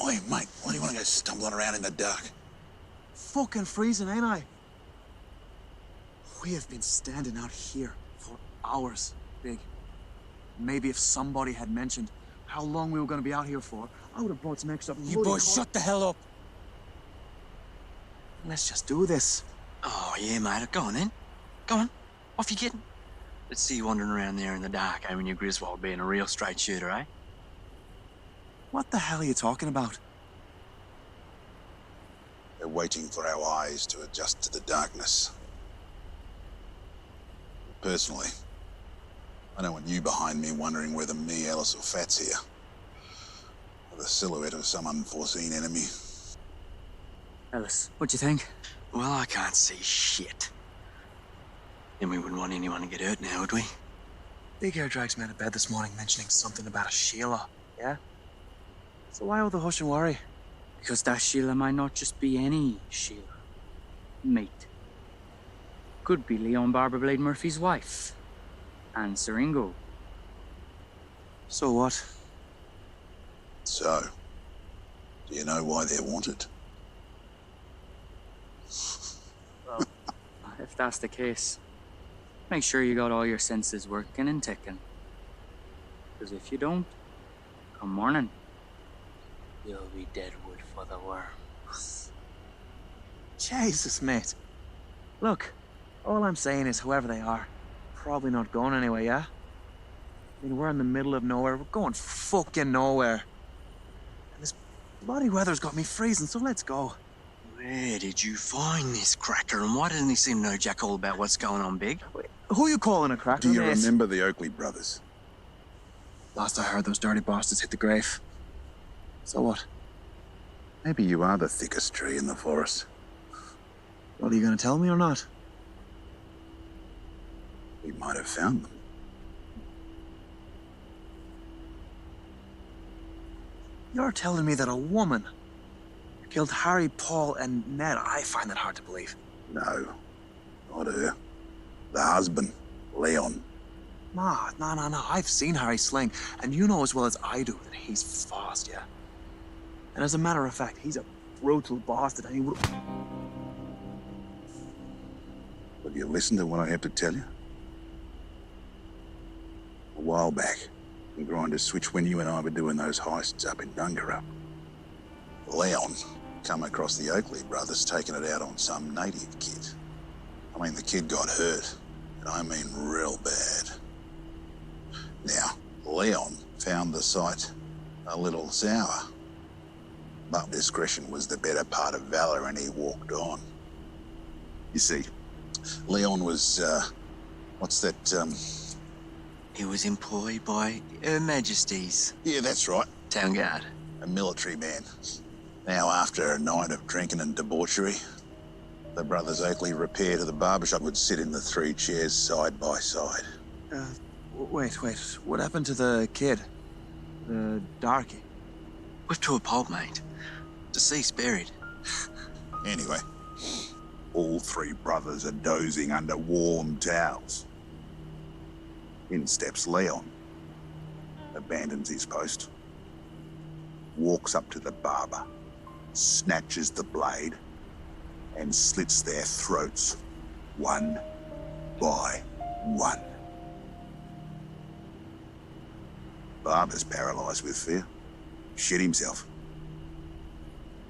Oi, mate, why do you want to go stumbling around in the dark? Fucking freezing, ain't I? We have been standing out here for hours, Big. Maybe if somebody had mentioned how long we were going to be out here for, I would have brought some extra... You boys shut the hell up. Let's just do this. Oh, yeah, mate. Go on, then. Go on. Off you getting. Let's see you wandering around there in the dark, aiming your Griswold being a real straight shooter, eh? What the hell are you talking about? They're waiting for our eyes to adjust to the darkness. Personally, I don't want you behind me wondering whether me, Alice, or Fat's here. Or the silhouette of some unforeseen enemy. Ellis, what do you think? Well, I can't see shit. Then we wouldn't want anyone to get hurt now, would we? Big Air drags me out of bed this morning mentioning something about a Sheila, yeah? So why all the hush and worry? Because that Sheila might not just be any Sheila. Mate. Could be Leon Barberblade Murphy's wife. And Siringo. So what? So, do you know why they're wanted? Well, if that's the case, make sure you got all your senses working and ticking. Because if you don't, come morning, you'll be dead wood for the worm. Jesus, mate. Look, all I'm saying is whoever they are, probably not going anywhere, yeah? I mean, we're in the middle of nowhere. We're going fucking nowhere. And this bloody weather's got me freezing, so let's go. Where did you find this cracker, and why doesn't he seem to know jack all about what's going on, Big? Wait, who are you calling a cracker, Do you mate? remember the Oakley brothers? Last I heard, those dirty bastards hit the grave. So what? Maybe you are the thickest tree in the forest. Well, are you gonna tell me or not? We might have found them. You're telling me that a woman killed Harry, Paul, and Ned? I find that hard to believe. No, not her. The husband, Leon. No. I've seen Harry sling, and you know as well as I do that he's fast, yeah? And as a matter of fact, he's a brutal bastard, and he would... Will you listen to what I have to tell you? A while back, the grinder switched when you and I were doing those heists up in Dungarup. Leon come across the Oakley brothers taking it out on some native kid. I mean, the kid got hurt, and I mean real bad. Now, Leon found the site a little sour, but discretion was the better part of valor, and he walked on. You see, Leon was, what's that, He was employed by Her Majesty's Yeah, that's right, Town Guard. a military man. Now, after a night of drinking and debauchery, the brothers Oakley repair to the barbershop would sit in the 3 chairs side by side. Wait. What happened to the kid? The darky? Whipped to a pulp, mate. Deceased buried. Anyway, all 3 brothers are dozing under warm towels. In steps Leon, abandons his post, walks up to the barber, snatches the blade, and slits their throats one by one. Barber's paralysed with fear. Shit himself.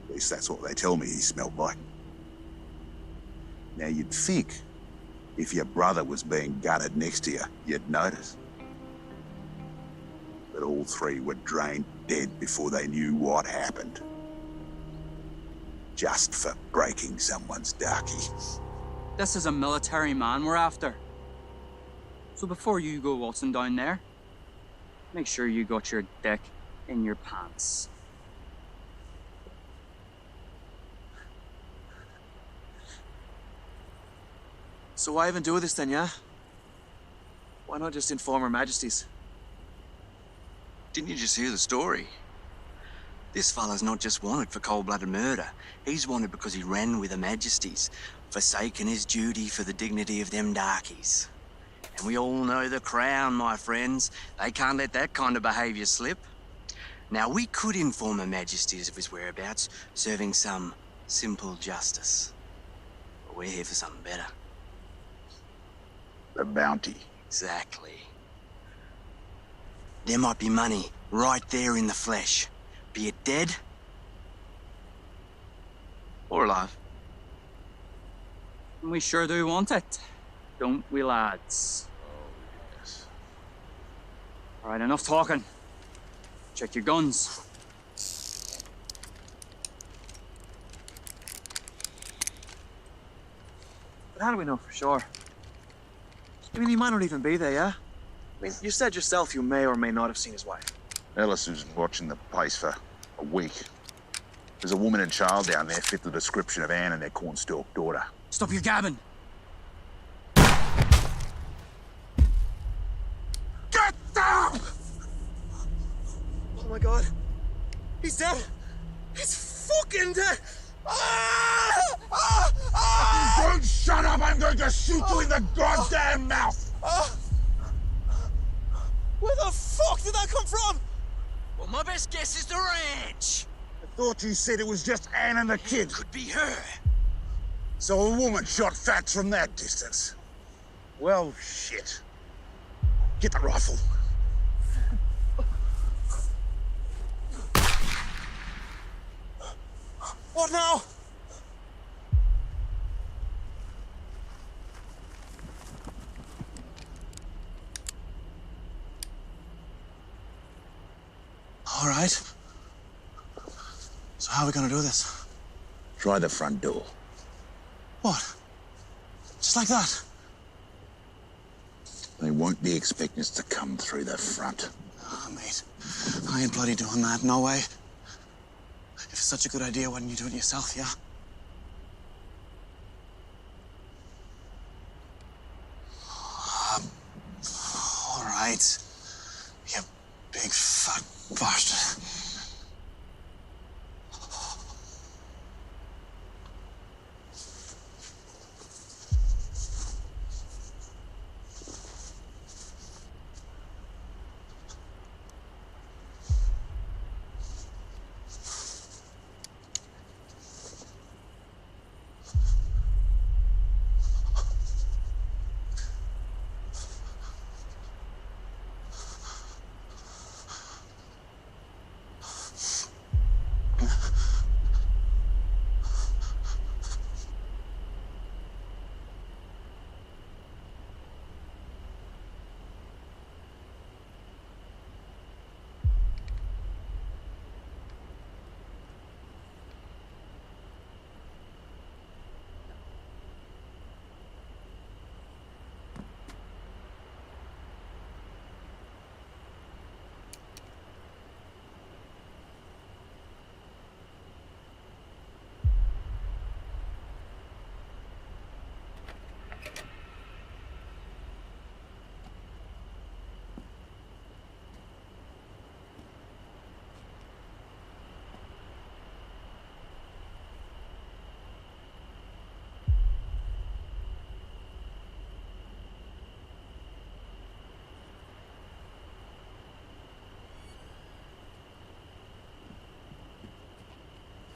At least that's what they tell me he smelled like. Now you'd think, if your brother was being gutted next to you, you'd notice. But all 3 were drained dead before they knew what happened. Just for breaking someone's darky. This is a military man we're after. So before you go waltzing down there, make sure you got your dick in your pants. So why even do this then, yeah? Why not just inform Her Majesty's? Didn't you just hear the story? This fella's not just wanted for cold-blooded murder. He's wanted because he ran with Her Majesty's, forsaking his duty for the dignity of them darkies. And we all know the Crown, my friends. They can't let that kind of behaviour slip. Now, we could inform Her Majesties of his whereabouts, serving some simple justice. But we're here for something better. The bounty. Exactly. There might be money right there in the flesh. Be it dead or alive. We sure do want it, don't we, lads? Oh, yes. All right, enough talking. Check your guns. But how do we know for sure? I mean, he might not even be there, yeah? I mean, you said yourself you may or may not have seen his wife. Ellis was watching the place for a week. There's a woman and child down there fit the description of Anne and their cornstalk daughter. Stop your gabbing. Get down! Oh my god. He's dead. He's fucking dead. Don't shut up! I'm going to shoot you in the goddamn mouth! Where the fuck did that come from? Well, my best guess is the ranch. I thought you said it was just Anne and the kid. Could be her. So a woman shot Fats from that distance. Well, shit. Get the rifle. What now? All right. So how are we gonna do this? Try the front door. What? Just like that? They won't be expecting us to come through the front. Oh, mate. I ain't bloody doing that, no way. If it's such a good idea, why didn't you do it yourself, yeah? All right. You big fat bastard.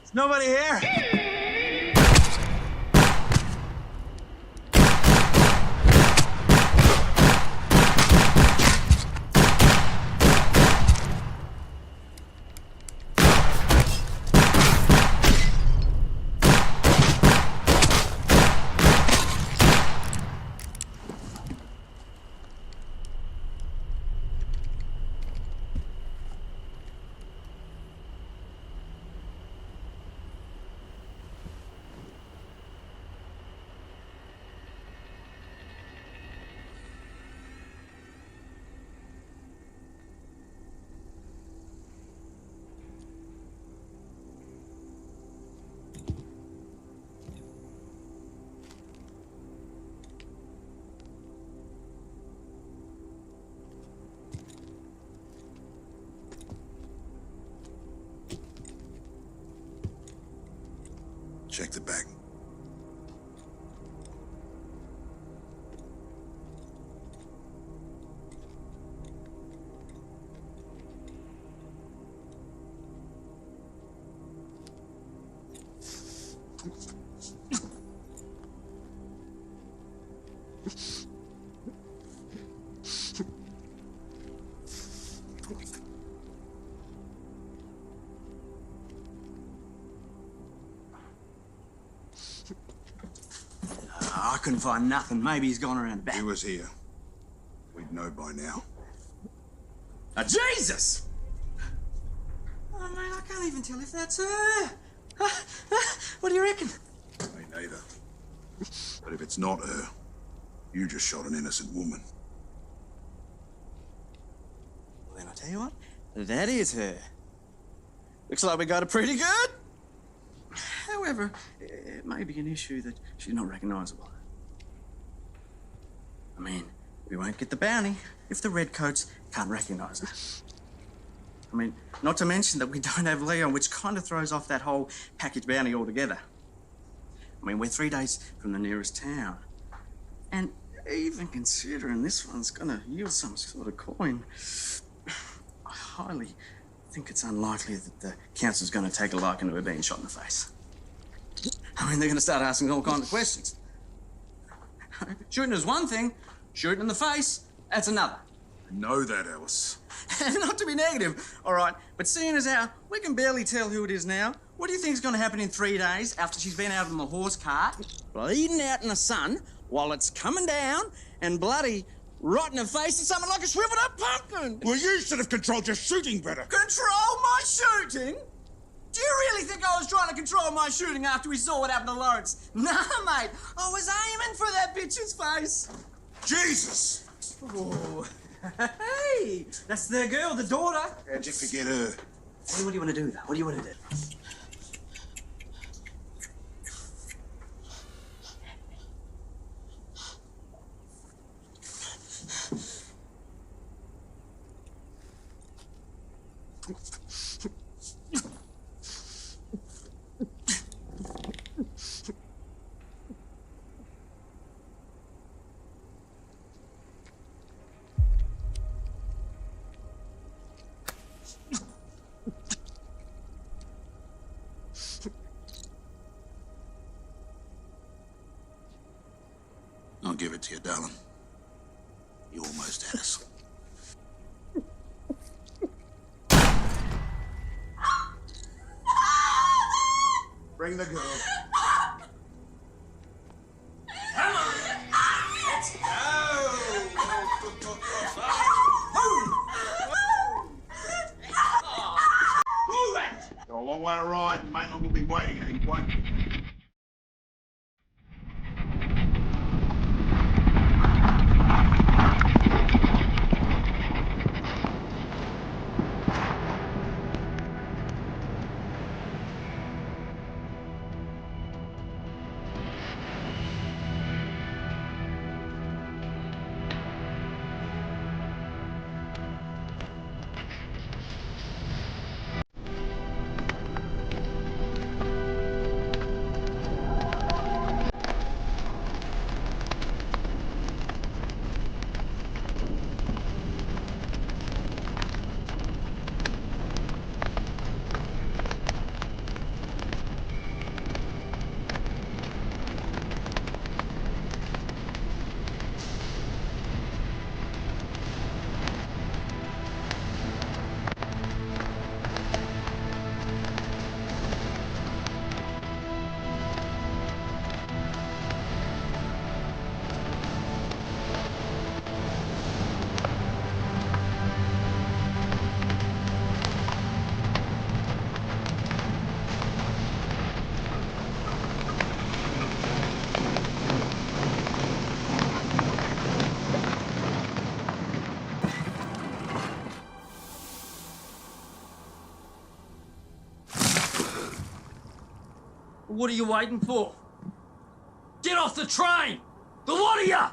There's nobody here. Check the back. I couldn't find nothing. Maybe he's gone around the back. He was here. We'd know by now. Jesus! Oh, mate, I can't even tell if that's her. What do you reckon? Me neither. But if it's not her, you just shot an innocent woman. Well, then I tell you what, that is her. Looks like we got it pretty good. However, it may be an issue that she's not recognisable. I mean, we won't get the bounty if the redcoats can't recognise her. I mean, not to mention that we don't have Leon, which kind of throws off that whole package bounty altogether. I mean, we're 3 days from the nearest town. And even considering this one's gonna yield some sort of coin, I highly think it's unlikely that the council's gonna take a liking to her being shot in the face. I mean, they're gonna start asking all kinds of questions. Shooting is one thing, shooting in the face, that's another. I know that, Alice. Not to be negative, all right, but seeing as how we can barely tell who it is now, what do you think is going to happen in 3 days after she's been out on the horse cart, bleeding out in the sun, while it's coming down, and bloody right in her face and something like a shriveled up pumpkin? Well, you should have controlled your shooting better. Control my shooting? Do you really think I was trying to control my shooting after we saw what happened to Lawrence? Nah, mate, I was aiming for that bitch's face. Jesus! Oh. Hey, that's the girl, the daughter. How'd you forget her? Hey, what do you want to do, though? What do you want to do? I'll give it to you, darling. You almost had us. Bring the girl. Come on. Let's go. Move it! Got a long way to ride, and mate, I'm gonna be waiting anyway. What are you waiting for? Get off the train! The lot of ya!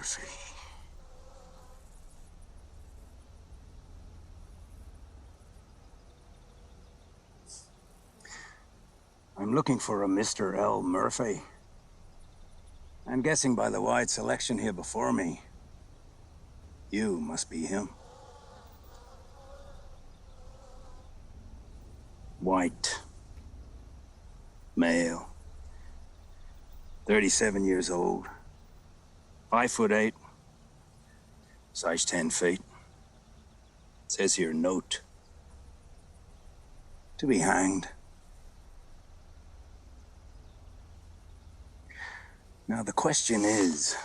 Murphy. I'm looking for a Mr. L. Murphy. I'm guessing by the wide selection here before me, you must be him. White. Male. 37 years old. 5'8". Size 10 feet. It says here, note. To be hanged. Now the question is,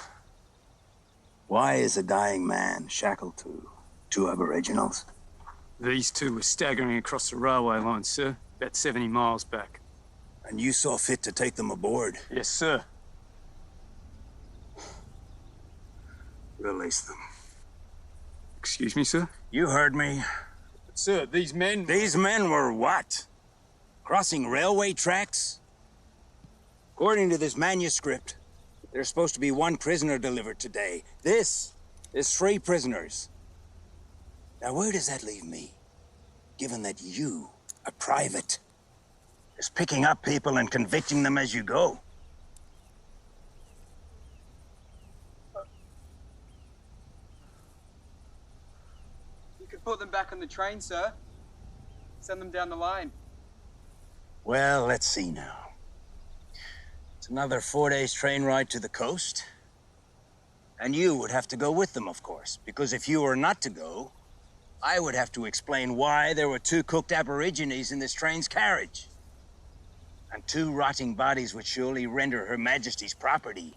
why is a dying man shackled to two aboriginals? These two were staggering across the railway line, sir. About 70 miles back. And you saw fit to take them aboard? Yes, sir. Release them. Excuse me, sir? You heard me. Sir, these men... These men were what? Crossing railway tracks? According to this manuscript, there's supposed to be one prisoner delivered today. This is 3 prisoners. Now, where does that leave me? Given that you, a private, is picking up people and convicting them as you go. You could put them back on the train, sir. Send them down the line. Well, let's see now. It's another 4 days train ride to the coast. And you would have to go with them, of course, because if you were not to go, I would have to explain why there were 2 cooked aborigines in this train's carriage. And 2 rotting bodies would surely render Her Majesty's property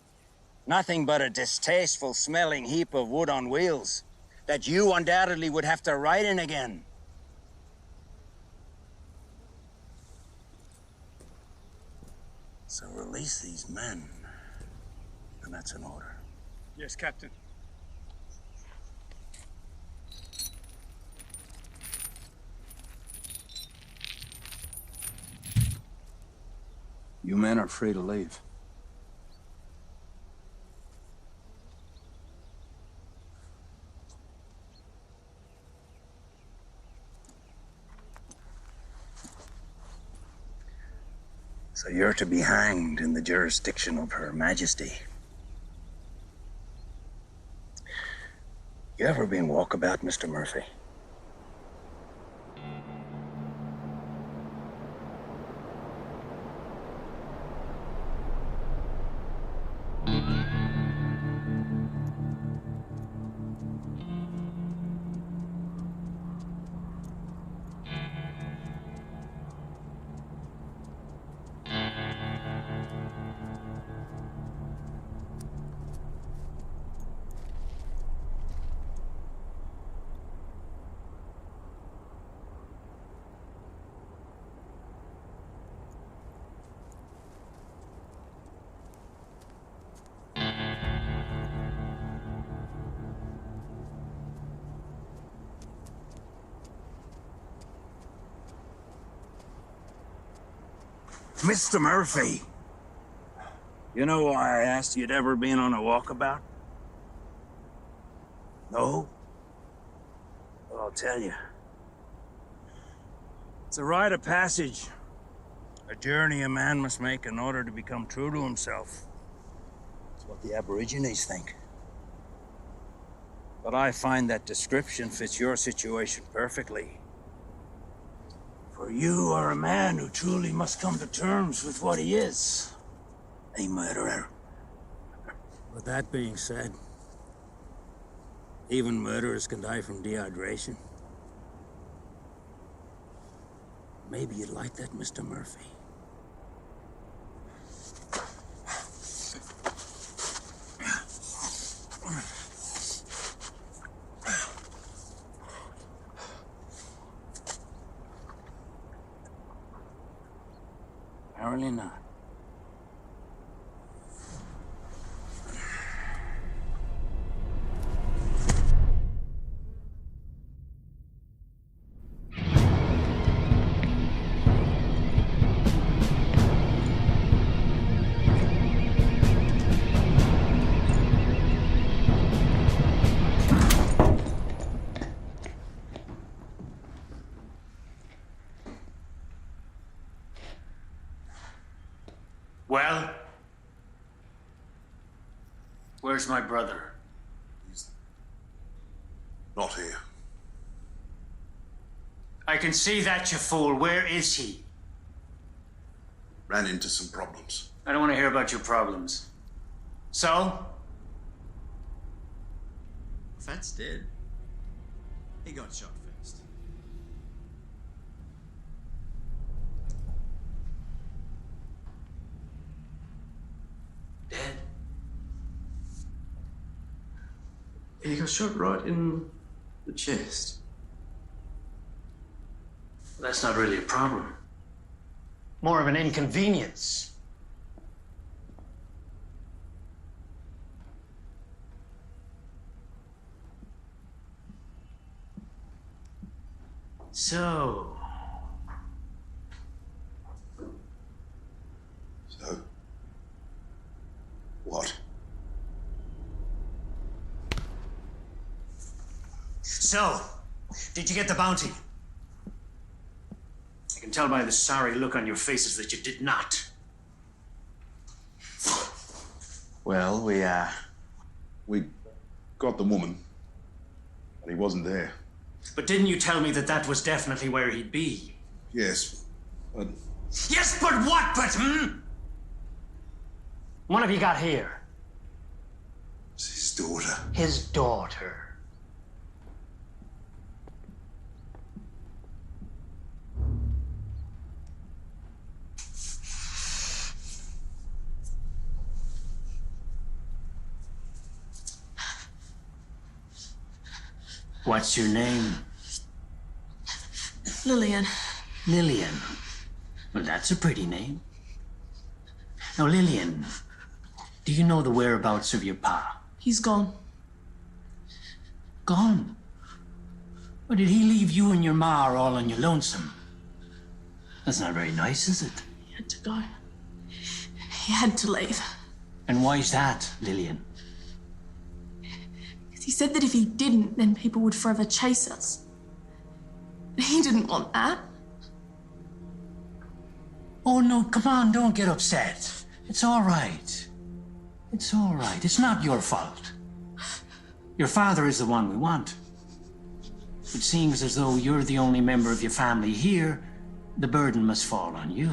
nothing but a distasteful smelling heap of wood on wheels that you undoubtedly would have to ride in again. So release these men, and that's an order. Yes, Captain. You men are free to leave. So you're to be hanged in the jurisdiction of Her Majesty. You ever been walkabout, Mr. Murphy? Mr. Murphy, you know why I asked you'd ever been on a walkabout? No? Well, I'll tell you. It's a rite of passage. A journey a man must make in order to become true to himself. It's what the Aborigines think. But I find that description fits your situation perfectly. For you are a man who truly must come to terms with what he is. A murderer. With that being said, even murderers can die from dehydration. Maybe you'd like that, Mr. Murphy. Apparently not. Well? Where's my brother? He's not here. I can see that, you fool. Where is he? Ran into some problems. I don't want to hear about your problems. So? Fat's dead. He got shot first. Dead? He got shot right in the chest. That's not really a problem. More of an inconvenience. So... So? What? So, did you get the bounty? I can tell by the sorry look on your faces that you did not. Well, We got the woman, but he wasn't there. But didn't you tell me that that was definitely where he'd be? Yes, but Yes, but what, What have you got here? it's his daughter. His daughter. What's your name? Lillian. Lillian. Well, that's a pretty name. Now, Lillian, do you know the whereabouts of your pa? He's gone. Gone? Or did he leave you and your ma all on your lonesome? That's not very nice, is it? He had to go. He had to leave. And why's that, Lillian? He said that if he didn't, then people would forever chase us. He didn't want that. Oh, no, come on, don't get upset. It's all right. It's all right. It's not your fault. Your father is the one we want. It seems as though you're the only member of your family here. The burden must fall on you.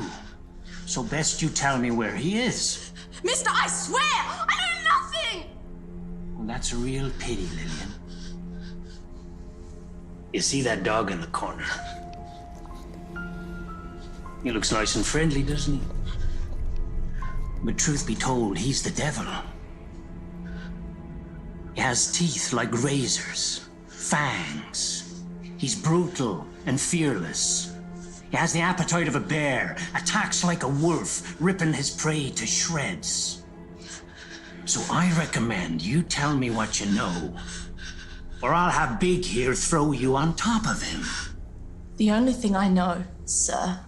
So best you tell me where he is. Mister, I swear, I know nothing! Well, that's a real pity, Lillian. You see that dog in the corner? He looks nice and friendly, doesn't he? But truth be told, he's the devil. He has teeth like razors, fangs. He's brutal and fearless. He has the appetite of a bear, attacks like a wolf, ripping his prey to shreds. So I recommend you tell me what you know, or I'll have Big here throw you on top of him. The only thing I know, sir,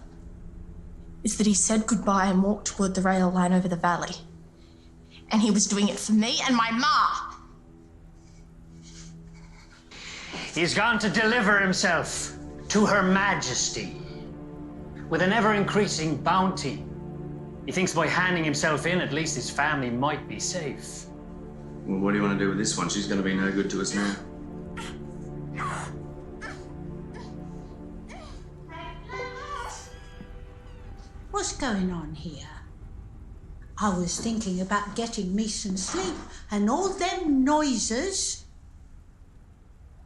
is that he said goodbye and walked toward the rail line over the valley. And he was doing it for me and my ma. He's gone to deliver himself to Her Majesty with an ever-increasing bounty. He thinks by handing himself in, at least his family might be safe. Well, what do you want to do with this one? She's going to be no good to us now. What's going on here? I was thinking about getting me some sleep, and all them noises,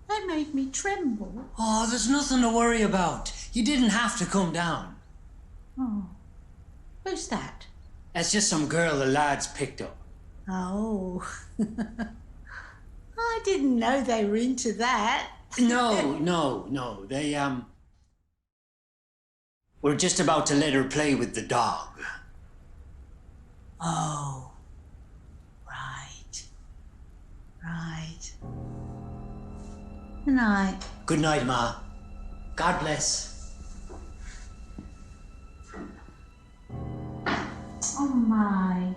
they made me tremble. Oh, there's nothing to worry about. You didn't have to come down. Oh, who's that? That's just some girl the lads picked up. Oh, I didn't know they were into that. No. We're just about to let her play with the dog. Oh, right. Good night. Good night, Ma. God bless. Oh, my.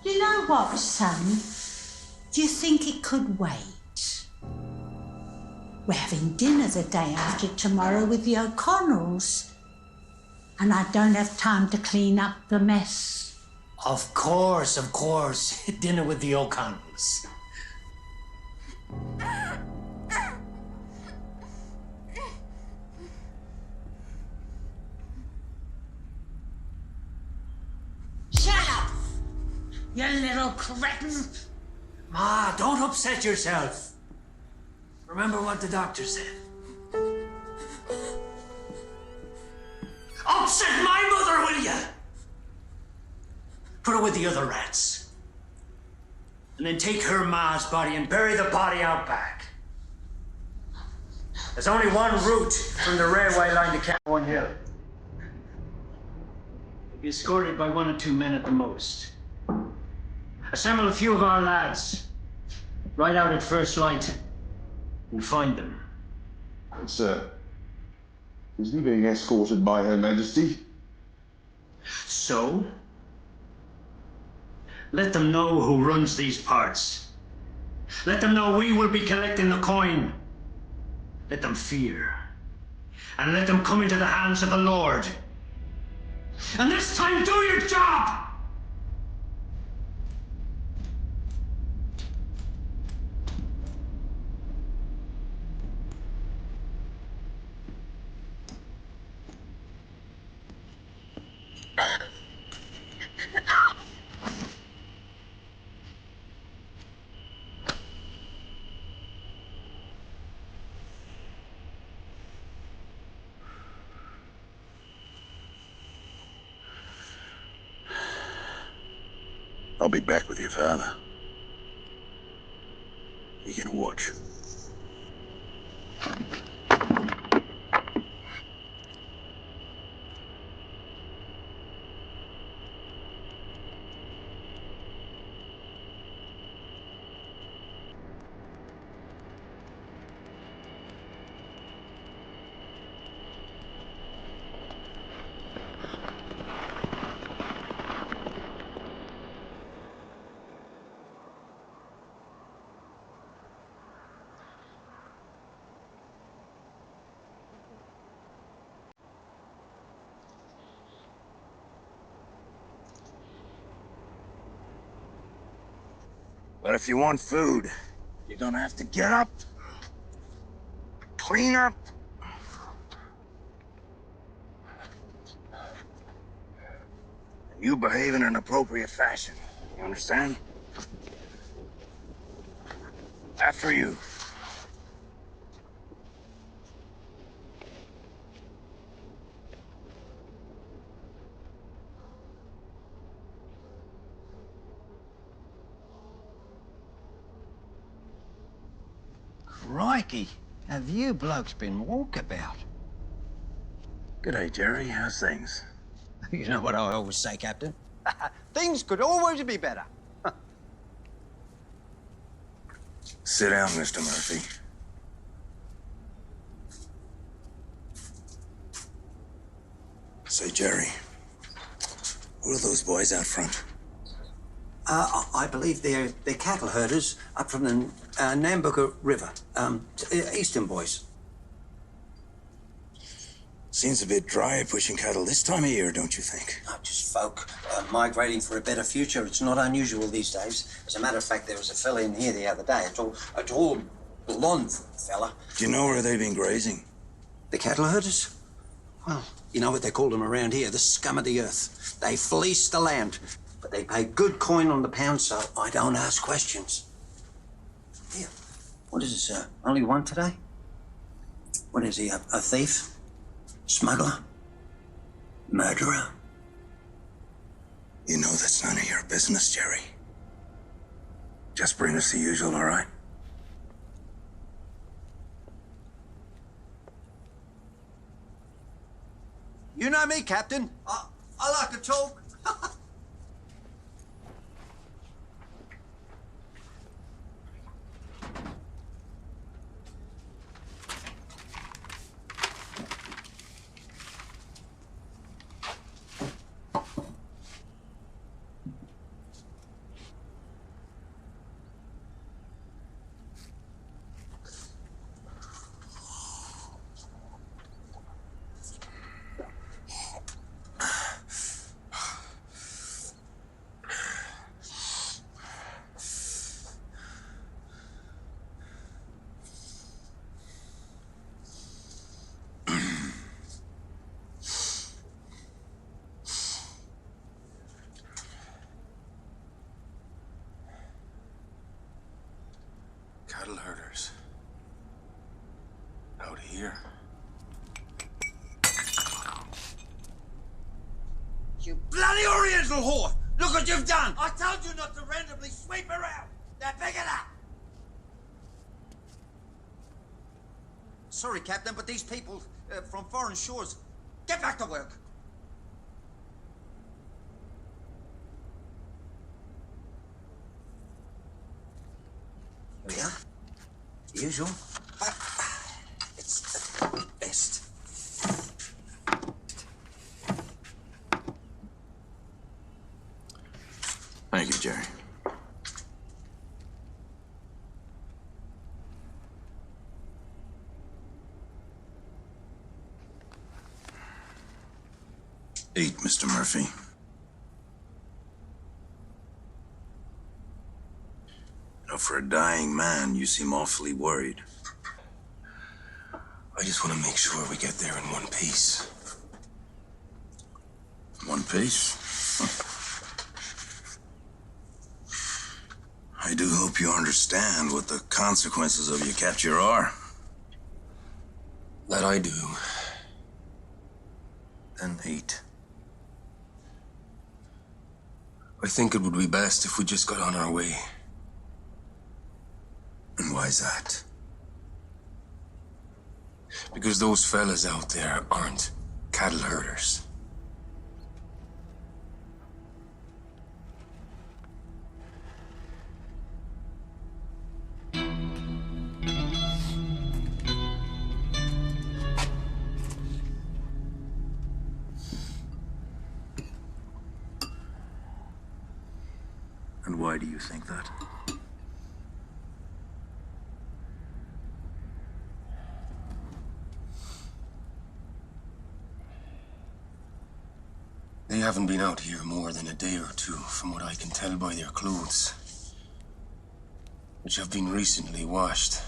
You know what, son? Do you think it could wait? We're having dinner the day after tomorrow with the O'Connells. And I don't have time to clean up the mess. Of course, of course. Dinner with the O'Connells. Shut up! You little cretin! Ma, don't upset yourself. Remember what the doctor said. Upset my mother, will ya? Put her with the other rats. And then take her ma's body and bury the body out back. There's only one route from the railway line to Catherine Hill. You'll be escorted by 1 or 2 men at the most. Assemble a few of our lads. Ride out at first light and find them. Sir, isn't he being escorted by Her Majesty? So? Let them know who runs these parts. Let them know we will be collecting the coin. Let them fear. And let them come into the hands of the Lord. And this time, do your job! I'll be back with your father. You can watch. But if you want food, you're gonna have to get up, clean up, and you behave in an appropriate fashion. You understand? After you. Crikey, have you blokes been walkabout? G'day, Jerry. How's things? You know what I always say, Captain? Things could always be better. Sit down, Mr. Murphy. Say, Jerry, who are those boys out front? I believe they're cattle herders up from the Nambucca River. Eastern boys. Seems a bit dry pushing cattle this time of year, don't you think? Just folk migrating for a better future. It's not unusual these days. As a matter of fact, there was a fella in here the other day, a tall, blonde fella. Do you know where they've been grazing? The cattle herders? Well, you know what they call them around here, the scum of the earth. They fleece the land, but they pay good coin on the pound, so I don't ask questions. Here, what is this, only one today? What is he, a thief? Smuggler? Murderer? You know that's none of your business, Jerry. Just bring us the usual, all right? You know me, Captain. I like to talk. You bloody Oriental whore! Look what you've done! I told you not to randomly sweep around! Now pick it up! Sorry, Captain, but these people from foreign shores, get back to work. Here we are. Usual, but it's the best. Thank you, Jerry. Eat, Mr. Murphy. You know, for a dying man, you seem awfully worried. I just want to make sure we get there in one piece. One piece? I do hope you understand what the consequences of your capture are. That I do. Then eat. I think it would be best if we just got on our way. And why's that? Because those fellas out there aren't cattle herders. And why do you think that? They haven't been out here more than a day or two, from what I can tell by their clothes, which have been recently washed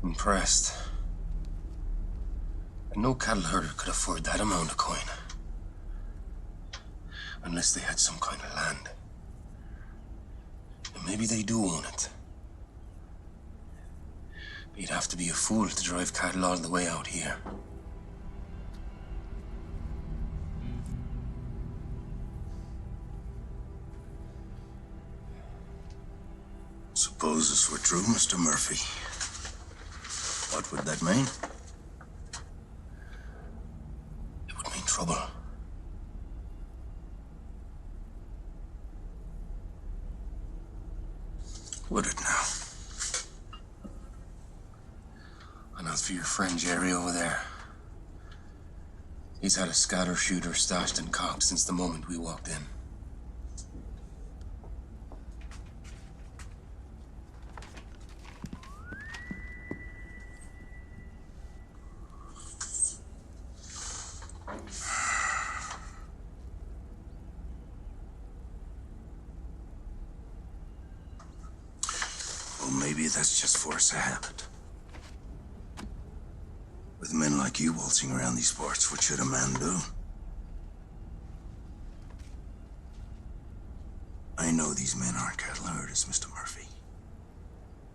and pressed. And no cattle herder could afford that amount of coin, unless they had some kind of land. And maybe they do own it. But you'd have to be a fool to drive cattle all the way out here. Suppose this were true, Mr. Murphy. What would that mean? It would mean trouble. Would it now? And as for your friend Jerry over there, he's had a scatter shooter stashed in cock since the moment we walked in. Well, maybe that's just force of habit. With men like you waltzing around these parts, what should a man do? I know these men aren't cattle herders, Mr. Murphy.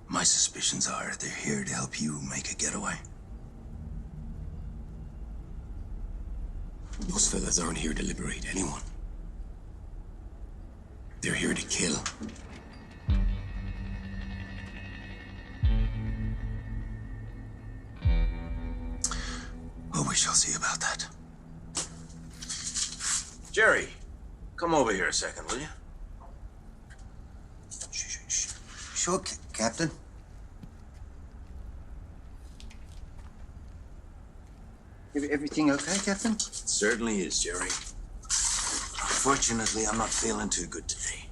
My suspicions are they're here to help you make a getaway. Those fellas aren't here to liberate anyone. They're here to kill. Well, we shall see about that. Jerry, come over here a second, will you? Sure, Captain. Everything okay, Captain? It certainly is, Jerry. Unfortunately, I'm not feeling too good today.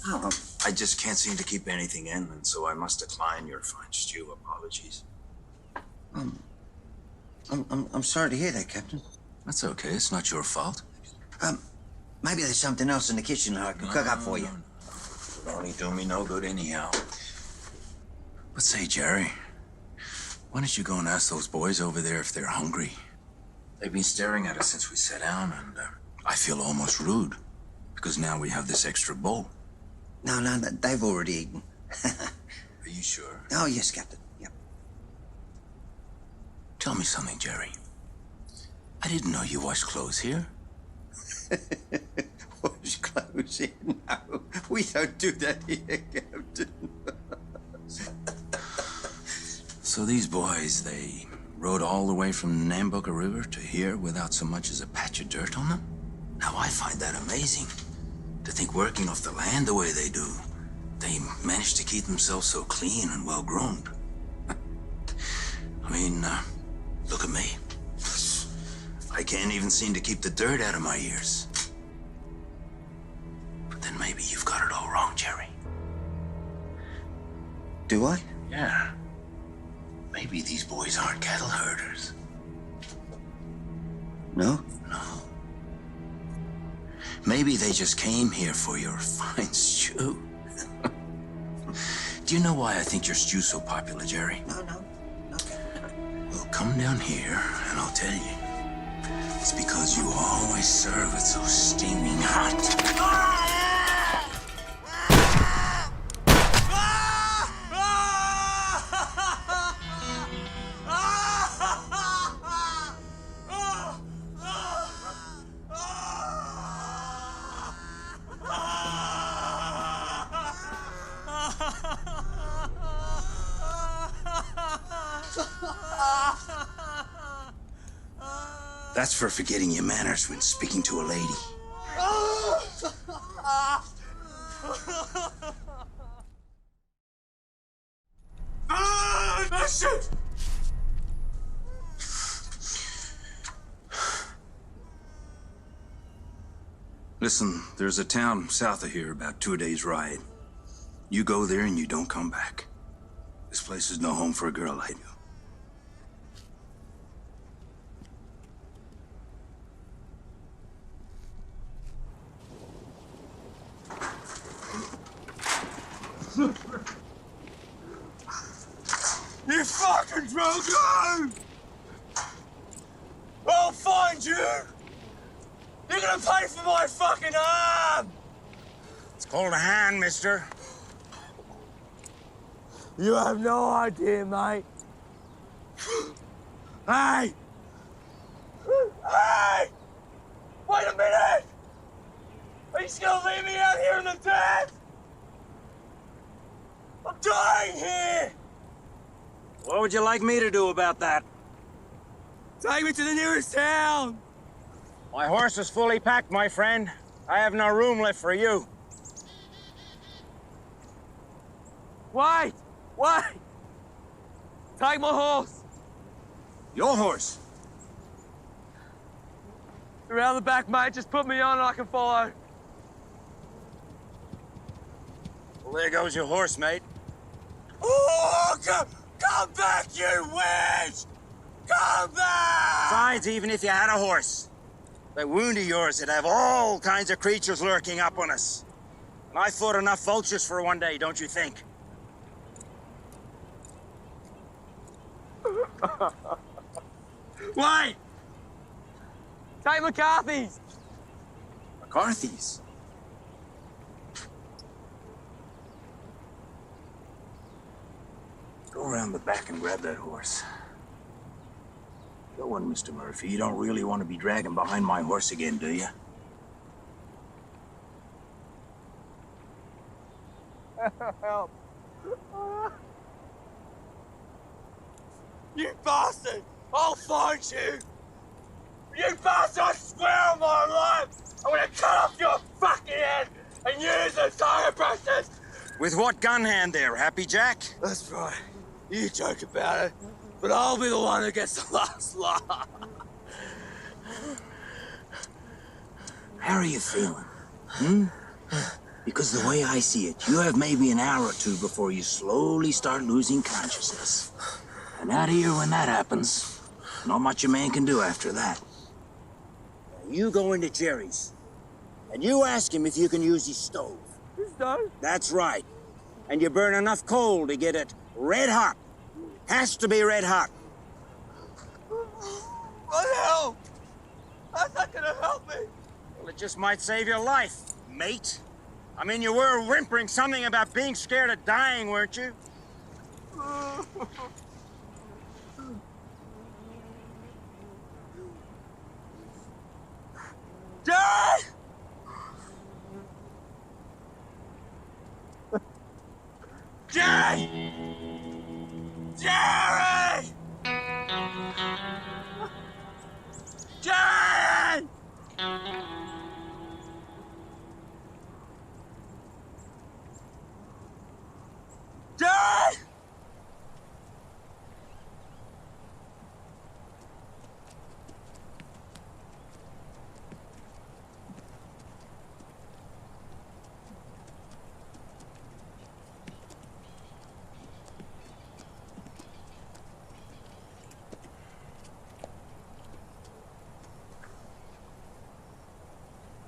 Oh, I just can't seem to keep anything in, and so I must decline your fine stew. Apologies. I'm sorry to hear that, Captain. That's okay. It's not your fault. Maybe there's something else in the kitchen that I could cook up for you. It would only do me no good anyhow. But say, Jerry, why don't you go and ask those boys over there if they're hungry? They've been staring at us since we sat down, and I feel almost rude, because now we have this extra bowl. No, they've already eaten. Are you sure? Oh, yes, Captain. Yep. Tell me something, Jerry. I didn't know you washed clothes here. Wash clothes in? No, we don't do that here, Captain. So these boys, they rode all the way from Nambucca River to here without so much as a patch of dirt on them? Now, I find that amazing. To think working off the land the way they do, they manage to keep themselves so clean and well-groomed. I mean, look at me. I can't even seem to keep the dirt out of my ears. But then maybe you've got it all wrong, Jerry. Do I? Yeah. Maybe these boys aren't cattle herders. No? No. Maybe they just came here for your fine stew. Do you know why I think your stew's so popular, Jerry? No. Okay. Well, come down here and I'll tell you. It's because you always serve it so steaming hot. That's for forgetting your manners when speaking to a lady. Shit! Listen, there's a town south of here about 2 days' ride. You go there and you don't come back. This place is no home for a girl like you. You fucking drunko! I'll find you! You're gonna pay for my fucking arm! It's called a hand, mister. You have no idea, mate. Hey! Hey! Wait a minute! Are you just gonna leave me out here in the dirt? I'm dying here! What would you like me to do about that? Take me to the nearest town! My horse is fully packed, my friend. I have no room left for you. Wait! Wait! Take my horse! Your horse? Around the back, mate. Just put me on and I can follow. Well, there goes your horse, mate. Oh, come back, you witch! Come back! Besides, even if you had a horse, that wound of yours would have all kinds of creatures lurking up on us. And I fought enough vultures for one day, don't you think? Wait! Take McCarthy's! McCarthy's? Go around the back and grab that horse. Go on, Mr. Murphy. You don't really want to be dragging behind my horse again, do you? Help! You bastard! I'll find you! You bastard! I swear on my life! I'm gonna cut off your fucking head and use the tire brushes! With what gun hand there, Happy Jack? That's right. You joke about it, but I'll be the one who gets the last laugh. How are you feeling? Hmm? Because the way I see it, you have maybe an hour or two before you slowly start losing consciousness. And out here, when that happens, not much a man can do after that. You go into Jerry's, and you ask him if you can use his stove. His stove? That's right. And you burn enough coal to get it red hot. Has to be red hot. What the hell? How's that gonna help me? Well, it just might save your life, mate. I mean, you were whimpering something about being scared of dying, weren't you? Jerry! Jerry! Jerry! Jerry!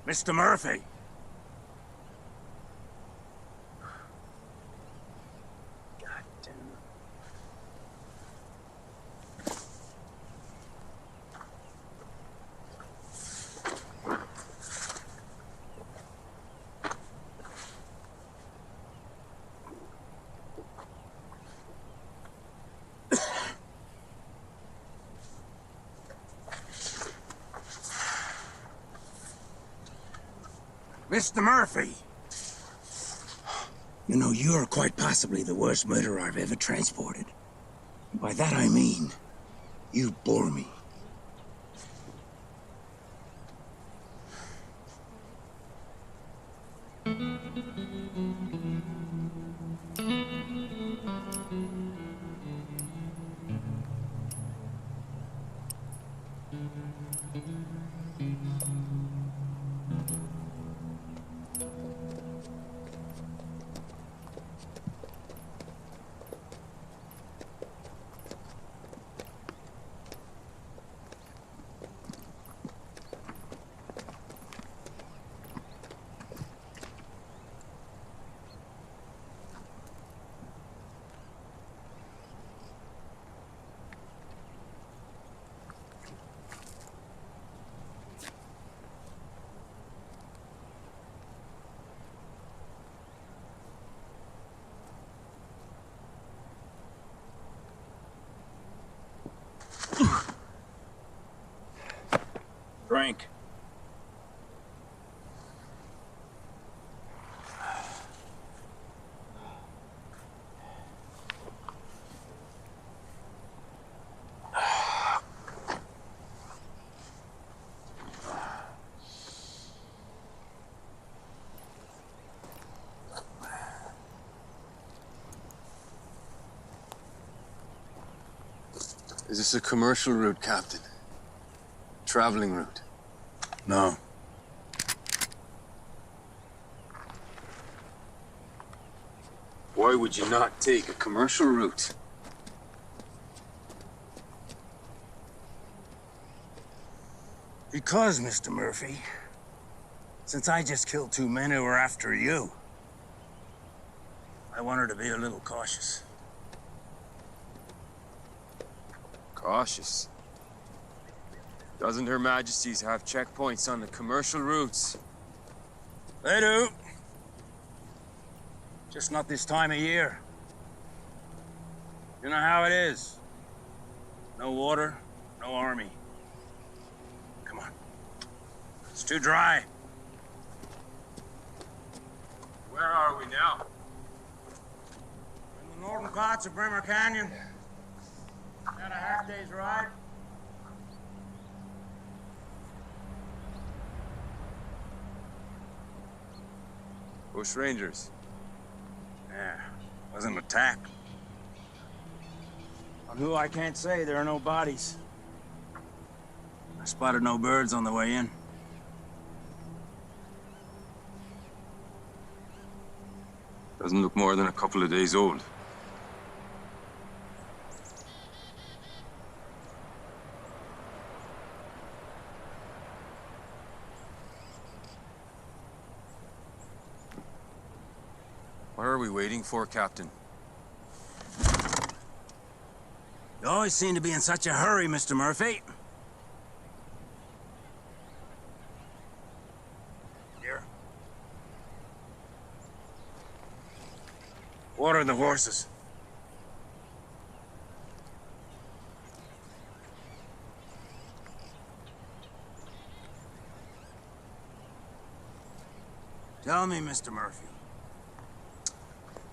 Mr. Murphy. God damn it. Mr. Murphy! You know, you're quite possibly the worst murderer I've ever transported. And by that I mean, you bore me. Drink. Is this a commercial route, Captain? Traveling route? No. Why would you not take a commercial route? Because, Mr. Murphy, since I just killed 2 men who were after you, I wanted to be a little cautious. Cautious? Doesn't Her Majesty's have checkpoints on the commercial routes? They do. Just not this time of year. You know how it is. No water, no army. Come on. It's too dry. Where are we now? In the northern parts of Bremer Canyon. About a half day's ride. Bush Rangers. Yeah, wasn't an attack. On who I can't say, there are no bodies. I spotted no birds on the way in. Doesn't look more than a couple of days old. What are we waiting for, Captain? You always seem to be in such a hurry, Mr. Murphy. Here. Water the horses. Tell me, Mr. Murphy.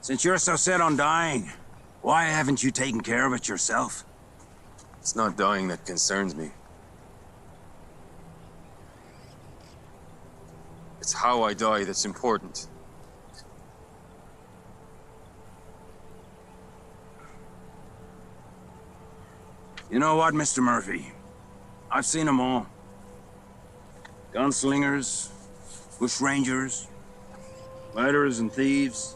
Since you're so set on dying, Why haven't you taken care of it yourself? It's not dying that concerns me. It's how I die that's important. You know what, Mr. Murphy? I've seen them all. Gunslingers, bushrangers, murderers and thieves.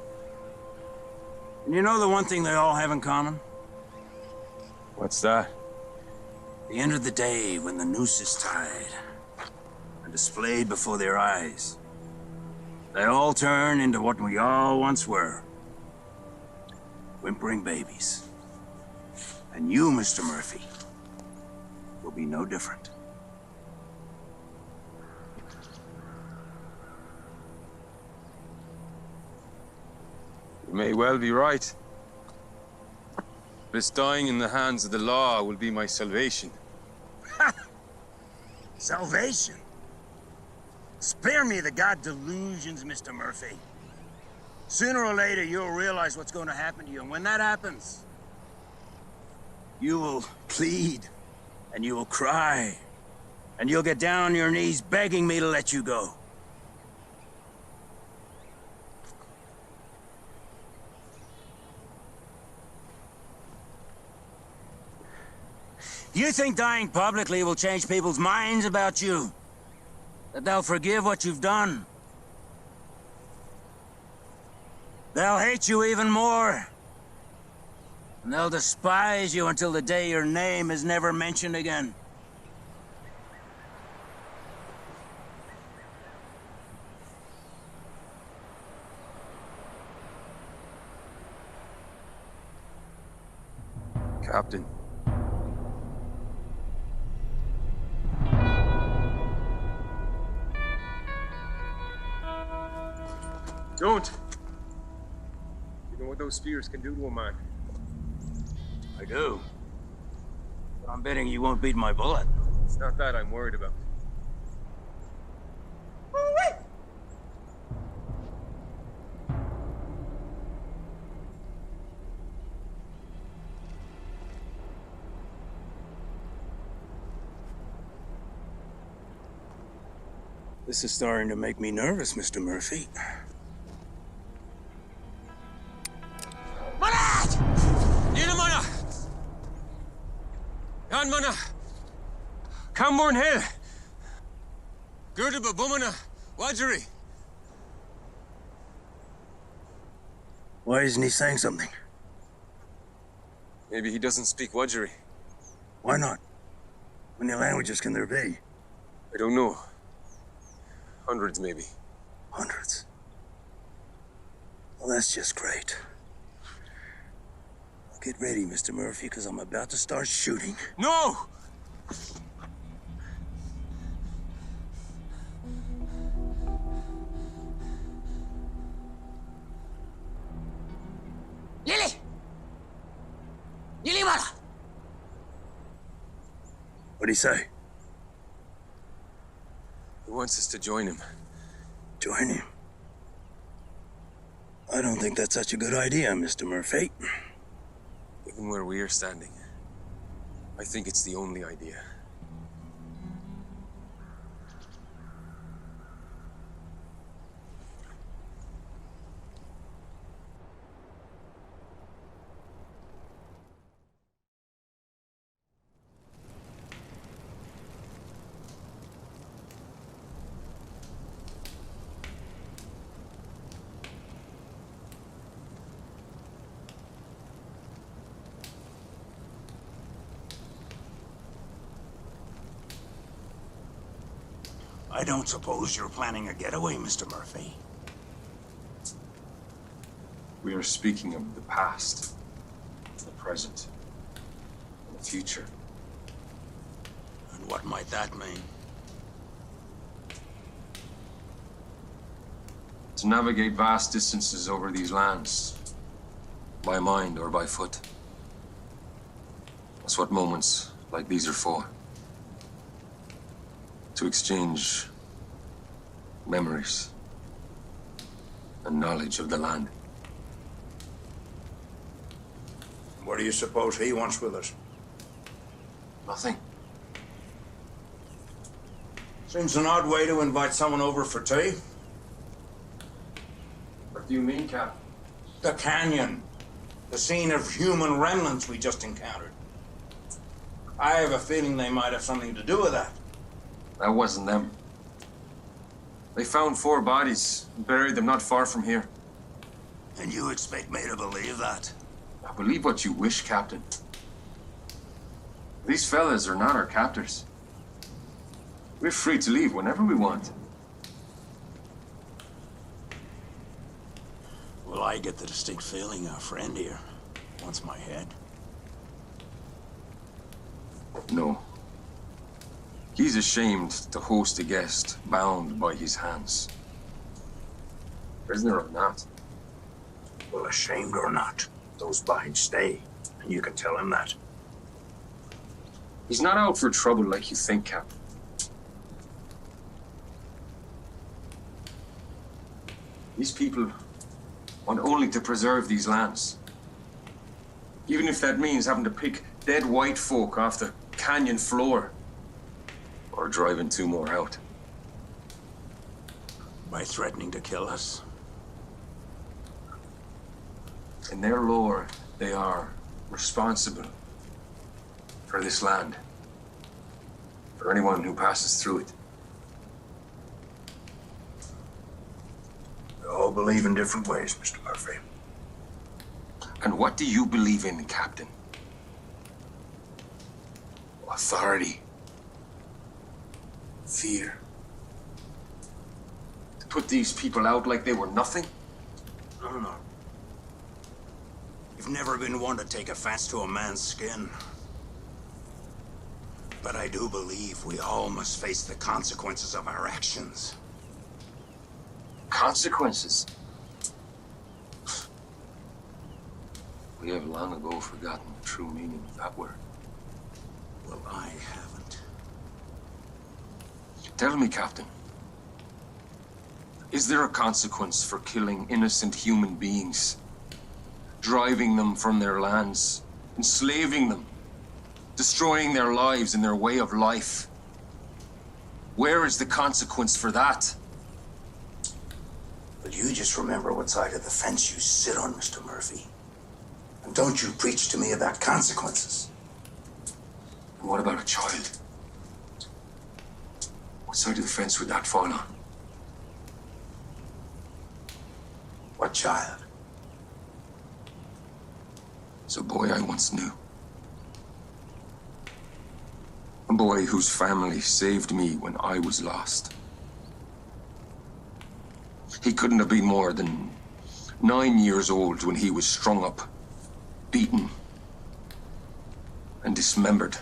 And you know the one thing they all have in common? What's that? The end of the day, when the noose is tied and displayed before their eyes, they all turn into what we all once were. Whimpering babies. And you, Mr. Murphy, will be no different. You may well be right. This dying in the hands of the law will be my salvation. Salvation? Spare me the god delusions, Mr. Murphy. Sooner or later, you'll realize what's going to happen to you, and when that happens, you will plead, and you will cry, and you'll get down on your knees begging me to let you go. You think dying publicly will change people's minds about you? That they'll forgive what you've done? They'll hate you even more. And they'll despise you until the day your name is never mentioned again. Captain. Don't! You know what those spears can do to a man. I do. But I'm betting you won't beat my bullet. It's not that I'm worried about. This is starting to make me nervous, Mr. Murphy. Mana! Yan mana! Camborne Hill! Gurda Babumana! Wajiri! Why isn't he saying something? Maybe he doesn't speak Wajiri. Why not? How many languages can there be? I don't know. Hundreds, maybe. Hundreds? Well, that's just great. Get ready, Mr. Murphy, because I'm about to start shooting. No! Lily! Lily, what? What'd he say? He wants us to join him. Join him? I don't think that's such a good idea, Mr. Murphy. Given where we are standing, I think it's the only idea. I don't suppose you're planning a getaway, Mr. Murphy. We are speaking of the past, the present, and the future. And what might that mean? To navigate vast distances over these lands, by mind or by foot. That's what moments like these are for. To exchange memories and knowledge of the land. What do you suppose he wants with us? Nothing. Seems an odd way to invite someone over for tea. What do you mean, Cap? The canyon. The scene of human remnants we just encountered. I have a feeling they might have something to do with that. That wasn't them. They found 4 bodies and buried them not far from here. And you expect me to believe that? I believe what you wish, Captain. These fellas are not our captors. We're free to leave whenever we want. Well, I get the distinct feeling our friend here wants my head. No. He's ashamed to host a guest bound by his hands. Prisoner or not. Well, ashamed or not, those binds stay, and you can tell him that. He's not out for trouble like you think, Captain. These people want only to preserve these lands. Even if that means having to pick dead white folk off the canyon floor. Or driving 2 more out. By threatening to kill us. In their lore, they are responsible for this land. For anyone who passes through it. We all believe in different ways, Mr. Murphy. And what do you believe in, Captain? Authority. Fear. To put these people out like they were nothing? No. You've never been one to take offense to a man's skin. But I do believe we all must face the consequences of our actions. Consequences? We have long ago forgotten the true meaning of that word. Well, I haven't. Tell me, Captain. Is there a consequence for killing innocent human beings? Driving them from their lands, enslaving them, destroying their lives and their way of life? Where is the consequence for that? But you just remember what side of the fence you sit on, Mr. Murphy. And don't you preach to me about consequences. And what about a child? What side of the fence would that fall on? What child? It's a boy I once knew. A boy whose family saved me when I was lost. He couldn't have been more than 9 years old when he was strung up, beaten, and dismembered.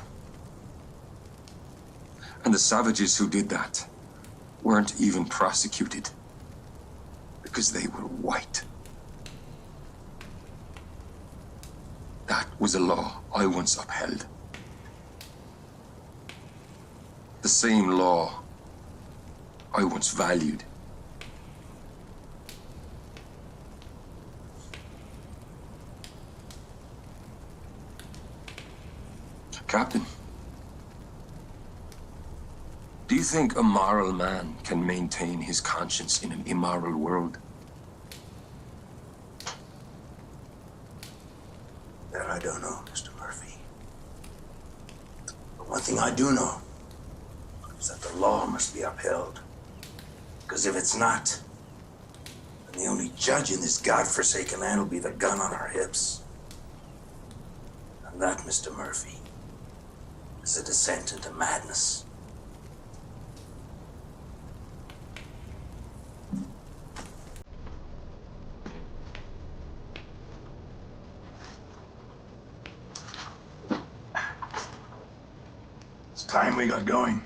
And the savages who did that weren't even prosecuted because they were white. That was a law I once upheld. The same law I once valued. Captain, do you think a moral man can maintain his conscience in an immoral world? That I don't know, Mr. Murphy. But one thing I do know is that the law must be upheld. Because if it's not, then the only judge in this godforsaken land will be the gun on our hips. And that, Mr. Murphy, is a descent into madness. It's time we got going.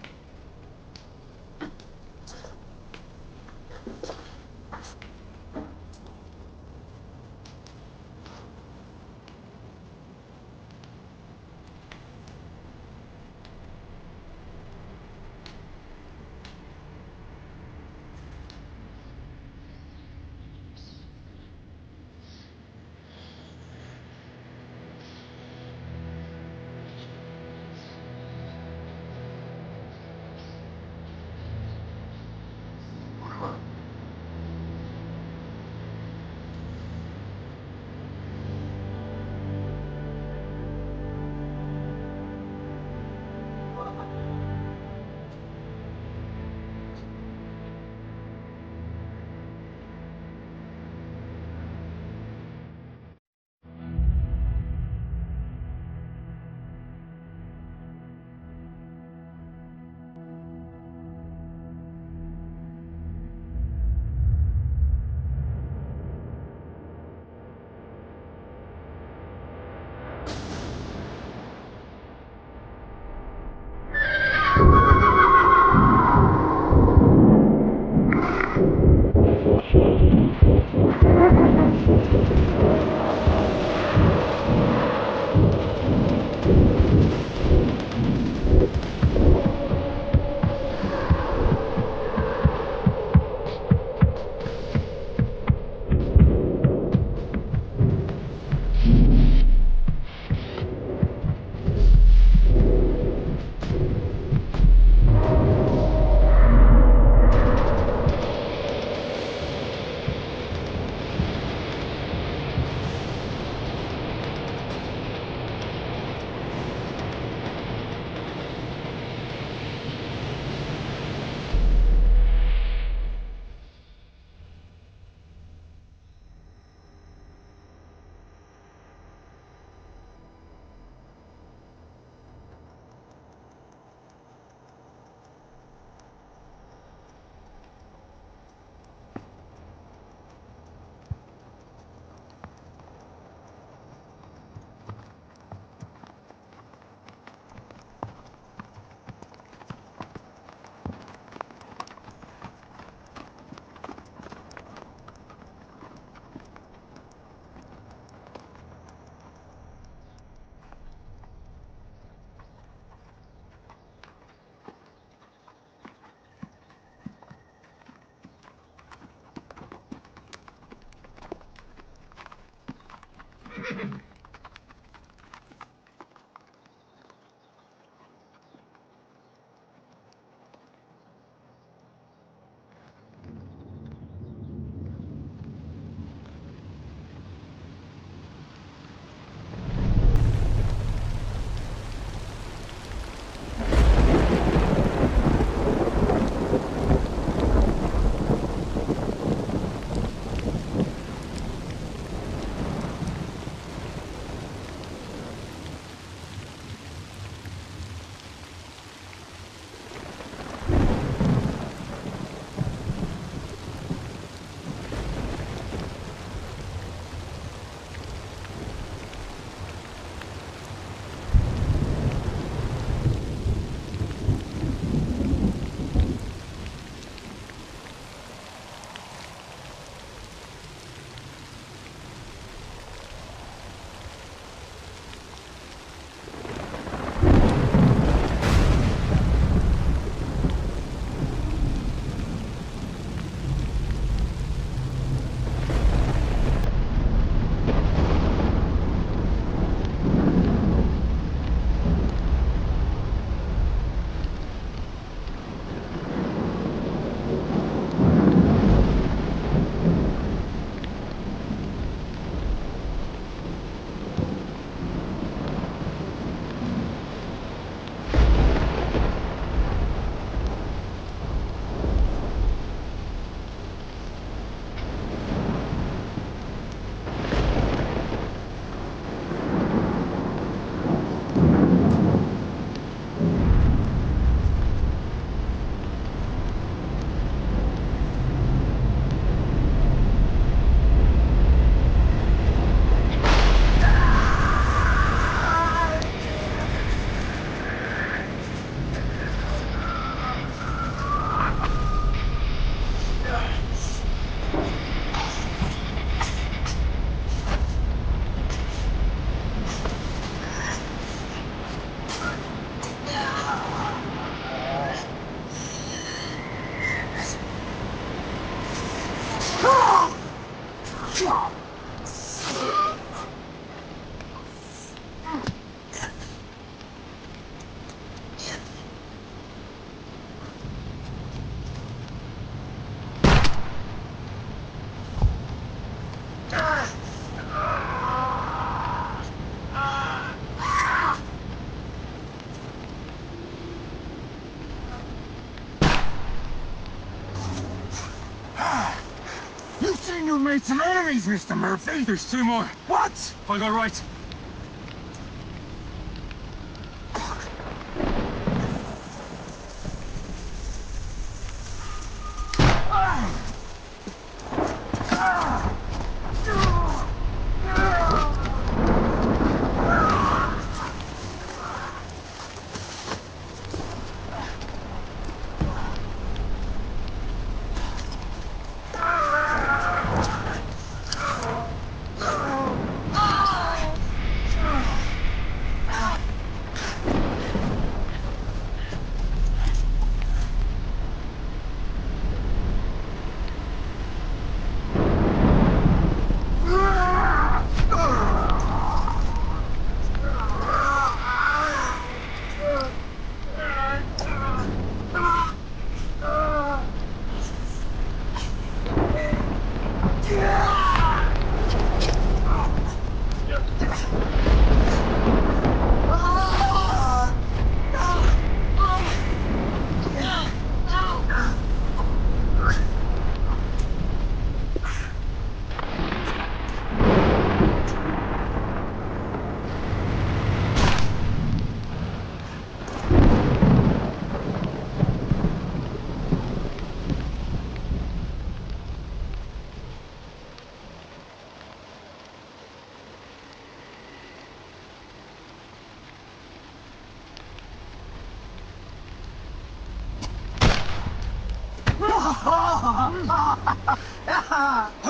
You seem to have made some enemies, Mr. Murphy. There's two more. What? I got right.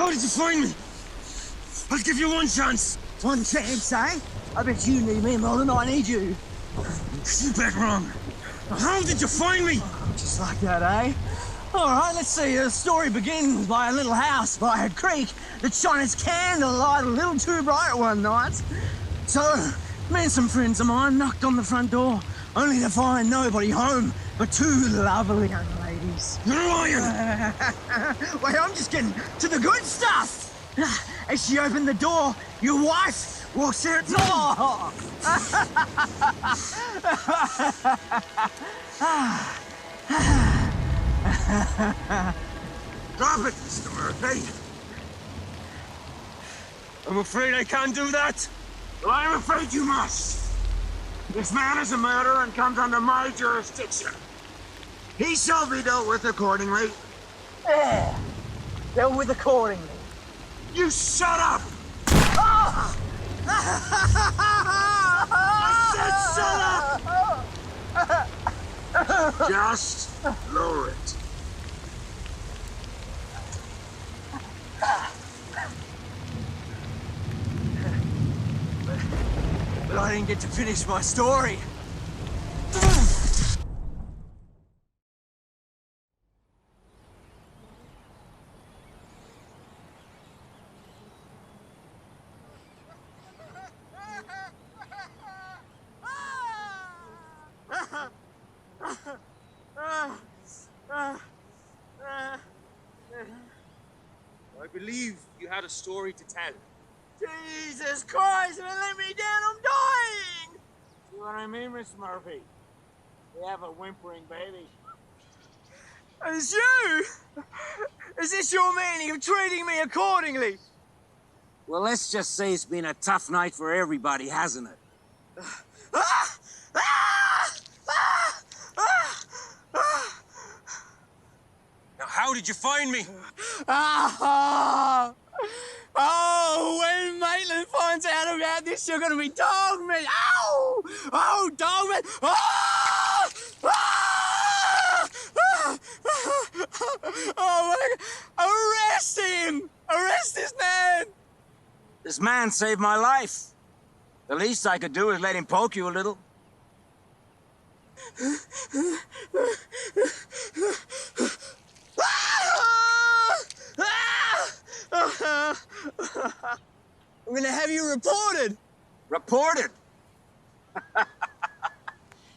How did you find me? I'll give you one chance. One chance, eh? I bet you need me more than I need you. You bet wrong. How did you find me? Just like that, eh? All right, let's see. The story begins by a little house by a creek that shone its candlelight a little too bright one night. So, me and some friends of mine knocked on the front door, only to find nobody home but two lovely young ladies. You're lying! Wait, I'm just getting to the good stuff. As she opened the door, your wife walks through it. Oh! Drop it, Mr. Murphy! I'm afraid I can't do that. Well, I'm afraid you must. This man is a murderer and comes under my jurisdiction. He shall be dealt with accordingly. Yeah, dealt with accordingly. You shut up! Oh! I said shut up! Just lower it. But I didn't get to finish my story. I believe you had a story to tell. Jesus Christ, man, let me down, I'm dying! See what I mean, Miss Murphy? We have a whimpering baby. It's you! Is this your meaning of treating me accordingly? Well, let's just say it's been a tough night for everybody, hasn't it? Now, how did you find me? Oh, when Maitland finds out about this, you're gonna be dog meat! Ow! Oh, dog meat! Oh! Oh my God! Arrest him! Arrest this man! This man saved my life. The least I could do is let him poke you a little. I'm gonna have you reported. Reported?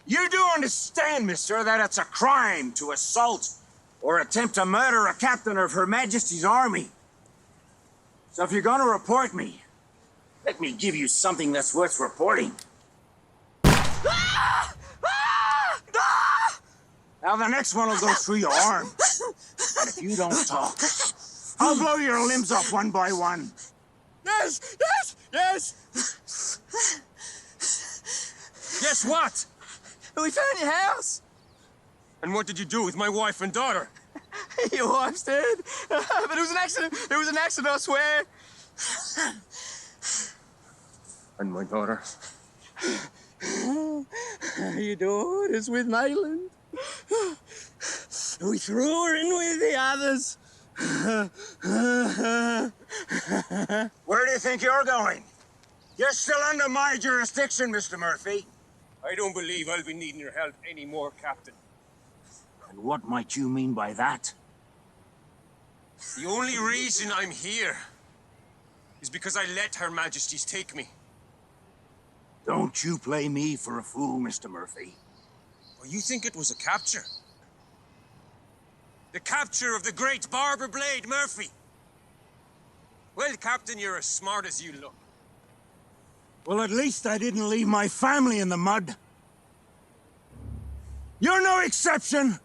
You do understand, mister, that it's a crime to assault or attempt to murder a captain of Her Majesty's army. So if you're gonna report me, let me give you something that's worth reporting. Now the next one will go through your arm. And if you don't talk, I'll blow your limbs off one by one. Yes! Yes! Yes! Guess what? We found your house. And what did you do with my wife and daughter? Your wife's dead. But it was an accident. It was an accident, I swear. And my daughter? Your daughter's with Maitland. We threw her in with the others. Where do you think you're going? You're still under my jurisdiction, Mr. Murphy. I don't believe I'll be needing your help anymore, Captain. And what might you mean by that? The only reason I'm here is because I let Her Majesty's take me. Don't you play me for a fool, Mr. Murphy. Well, you think it was a capture? The capture of the great Barber Blade Murphy. Well, Captain, you're as smart as you look. Well, at least I didn't leave my family in the mud. You're no exception.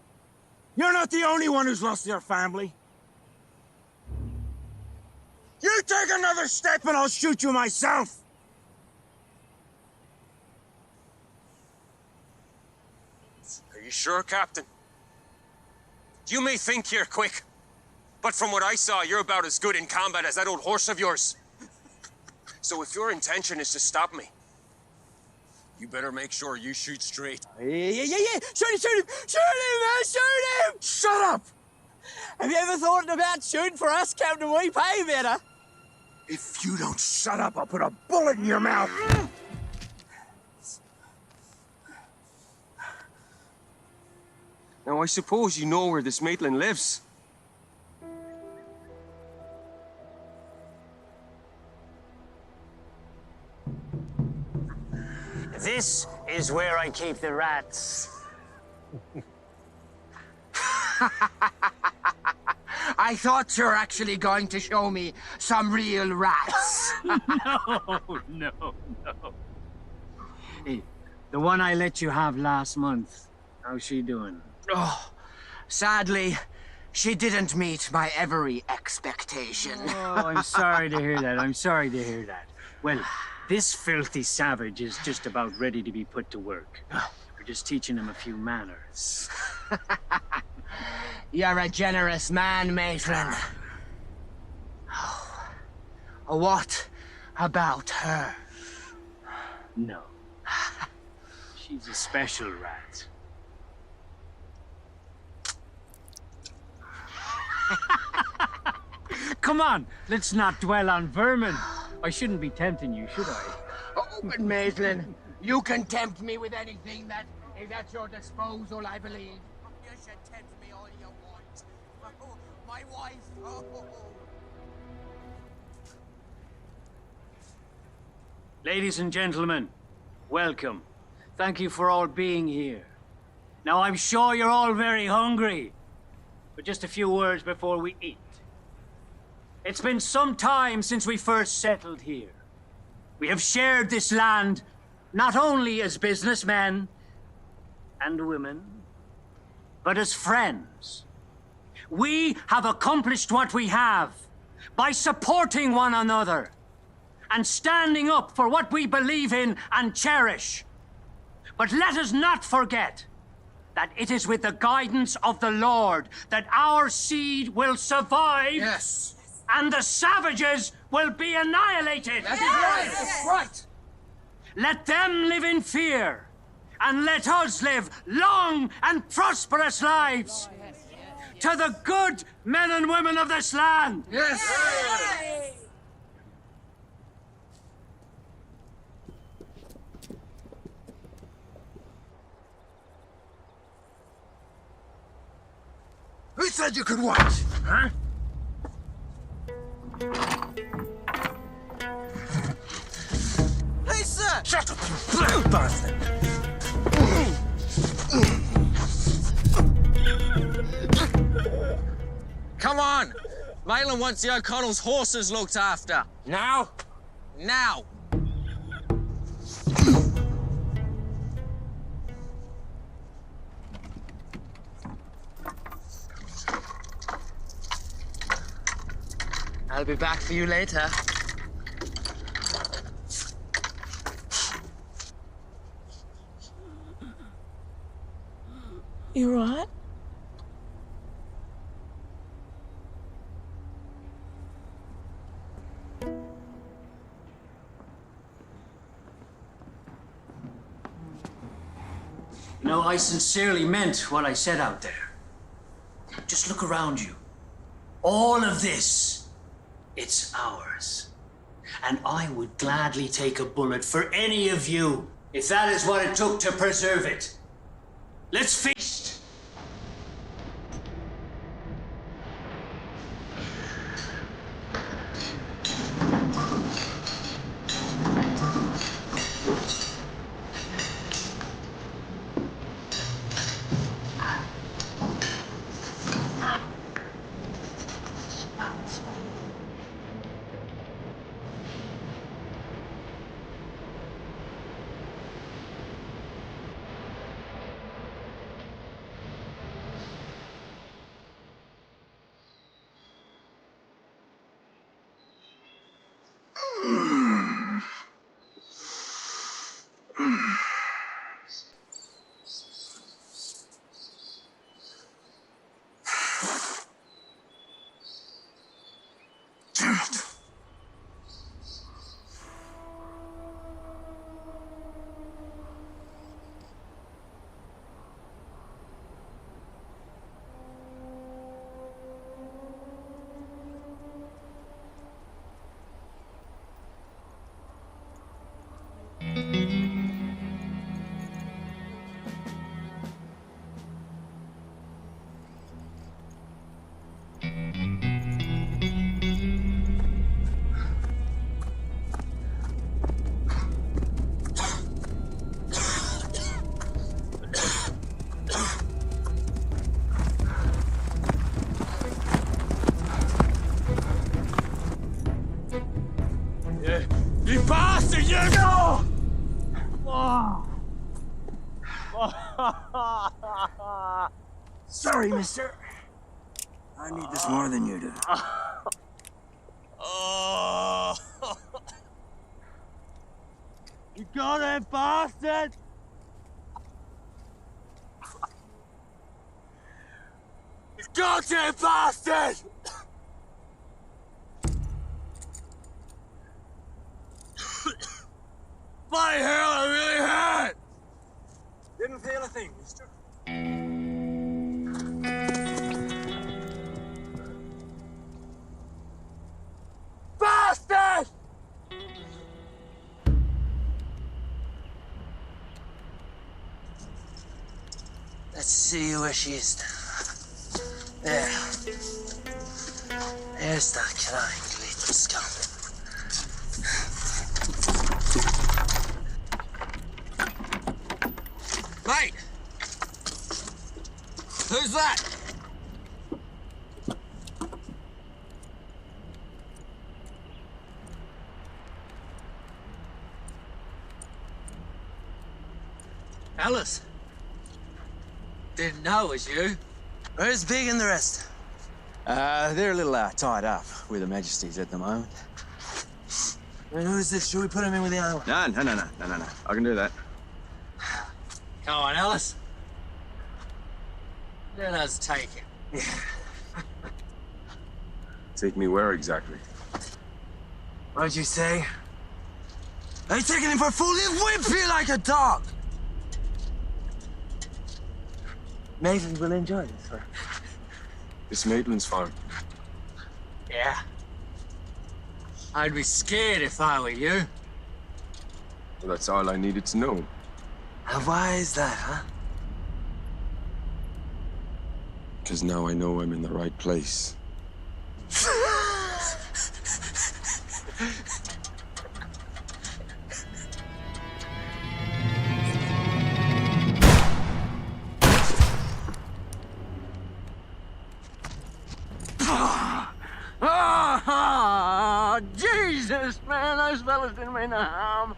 You're not the only one who's lost your family. You take another step and I'll shoot you myself. Are you sure, Captain? You may think you're quick, but from what I saw, you're about as good in combat as that old horse of yours. So if your intention is to stop me, you better make sure you shoot straight. Yeah. Shoot him! Shoot him, man! Shoot him! Shut up! Have you ever thought about shooting for us, Captain? We pay better. If you don't shut up, I'll put a bullet in your mouth. Now, I suppose you know where this Maitland lives. This is where I keep the rats. I thought you were actually going to show me some real rats. No. Hey, the one I let you have last month, how's she doing? Oh, sadly, she didn't meet my every expectation. Oh, I'm sorry to hear that. Well, this filthy savage is just about ready to be put to work. We're just teaching him a few manners. You're a generous man, Maitland. Oh, what about her? No. She's a special rat. Come on, let's not dwell on vermin. I shouldn't be tempting you, should I? Oh, but Maitland, you can tempt me with anything that is at your disposal, I believe. You should tempt me all you want. Oh, my wife. Oh. Ladies and gentlemen, welcome. Thank you for all being here. Now, I'm sure you're all very hungry, but just a few words before we eat. It's been some time since we first settled here. We have shared this land not only as businessmen and women, but as friends. We have accomplished what we have by supporting one another and standing up for what we believe in and cherish. But let us not forget that it is with the guidance of the Lord that our seed will survive. Yes. And the savages will be annihilated. That is right. That's right. Let them live in fear, and let us live long and prosperous lives. To the good men and women of this land. Yes. Who said you could watch? Huh? Hey, sir! Shut up, you bloody bastard! Come on! Maitland wants the O'Connell's horses looked after. Now? Now! I'll be back for you later. You right? You know, I sincerely meant what I said out there. Just look around you. All of this, it's ours. And I would gladly take a bullet for any of you, if that is what it took to preserve it. Let's feast! Damn it. No! Sorry, mister. I need this more than you do. You goddamn bastard! You goddamn bastard! Bloody hell, I really hurt! Didn't feel a thing, mister. Bastard! Let's see where she is now. There. There's that crying little scum. Mate! Who's that? Alice. Didn't know it was you. Where's Big and the rest? They're a little tied up with the Majesties at the moment. And who's this? Should we put him in with the other one? No. I can do that. Come on, Alice. Let us take him. Take me where exactly? What'd you say? Are you taking him for a fool? He'll whip you like a dog! Maitland will enjoy this, sir. It's Maitland's farm. Yeah. I'd be scared if I were you. Well, that's all I needed to know. And why is that, huh? Because now I know I'm in the right place. Oh, Jesus, man, those fellas didn't mean no harm.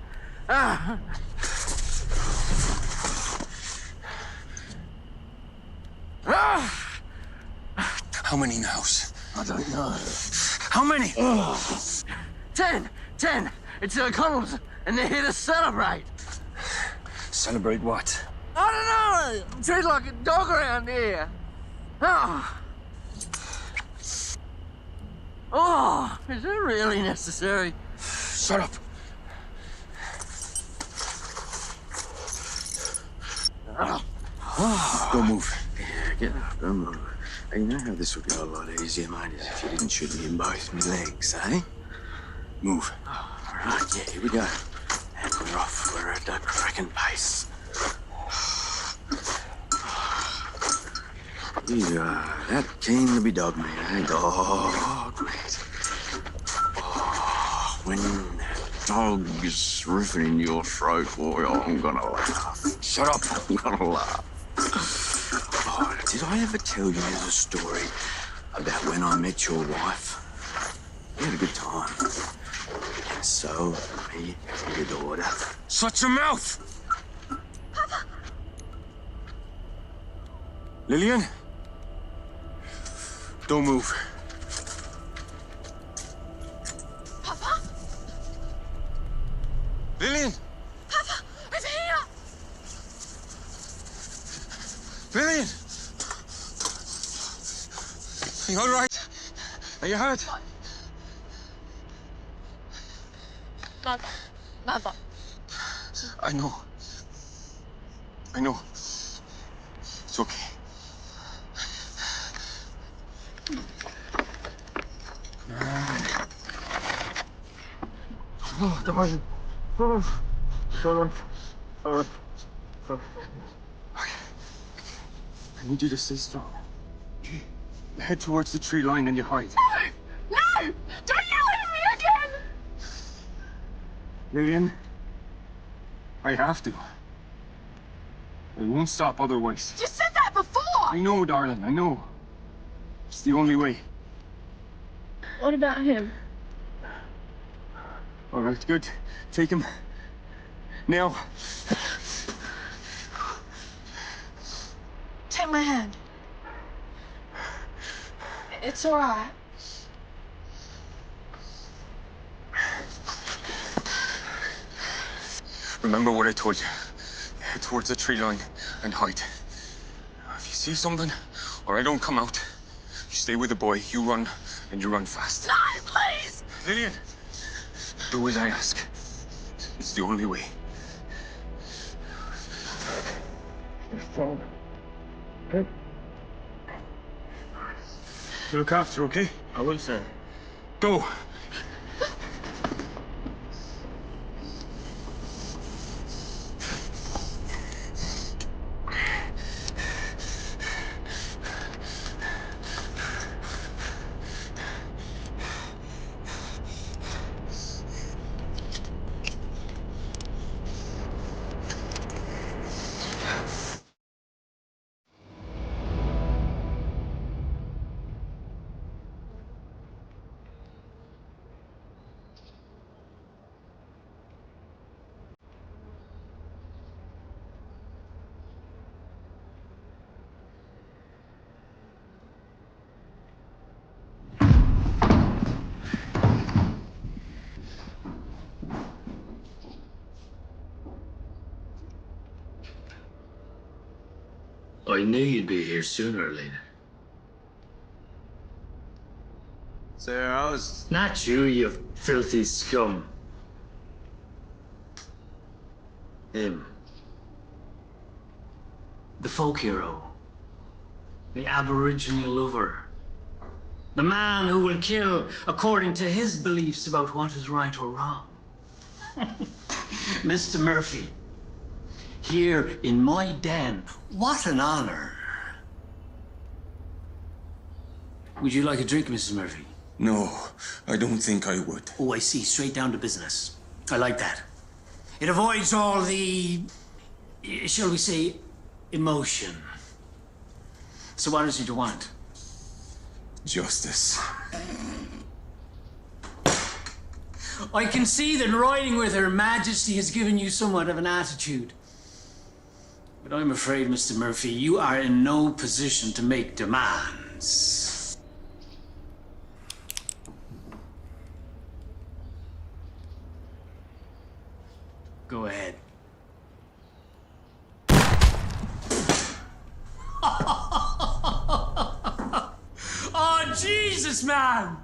How many nows? I don't know. How many? 10. 10. It's O'Connell's, and they're here to celebrate. Celebrate what? I don't know. I'm treated like a dog around here. Oh, is it really necessary? Shut up. Don't move. Yeah, get up, don't move. You know how this would go a lot easier, mate, is if you didn't shoot me in both my legs, eh? Move. All right, yeah, here we go. And we're off. We're at a cracking pace. You are that keen to be dog meat, eh? Dog meat. Oh, when that dog is ripping in your throat, boy, I'm gonna laugh. Shut up. I'm gonna laugh. Oh, did I ever tell you the story about when I met your wife? We had a good time. And so, me and your daughter. Shut your mouth! Lillian? Don't move. Papa? Lillian! Papa, over here! Lillian! Are you all right? Are you hurt? Mother. I know. It's okay. Oh, darling. Oh, it's all right. All right. Okay. I need you to stay strong. Head towards the tree line and you hide. No! Don't yell at me again! Lillian, I have to. I won't stop otherwise. You said that before! I know, darling, I know. It's the only way. What about him? All right, good. Take him. Now. Take my hand. It's all right. Remember what I told you. Head towards the tree line and hide. If you see something, or I don't come out, you stay with the boy, you run, and you run fast. No, please! Lillian, do as I ask. It's the only way. You're strong. Okay? You look after, okay? I will, sir. Go! I knew you'd be here sooner or later. Sir, I was... Not you, you filthy scum. Him. The folk hero. The Aboriginal lover. The man who will kill according to his beliefs about what is right or wrong. Mr. Murphy. Here in my den. What an honor. Would you like a drink, Mrs. Murphy? No, I don't think I would. Oh, I see. Straight down to business. I like that. It avoids all the, shall we say, emotion. So what is it you want? Justice. I can see that riding with Her Majesty has given you somewhat of an attitude. But I'm afraid, Mr. Murphy, you are in no position to make demands. Go ahead. Oh, Jesus, man!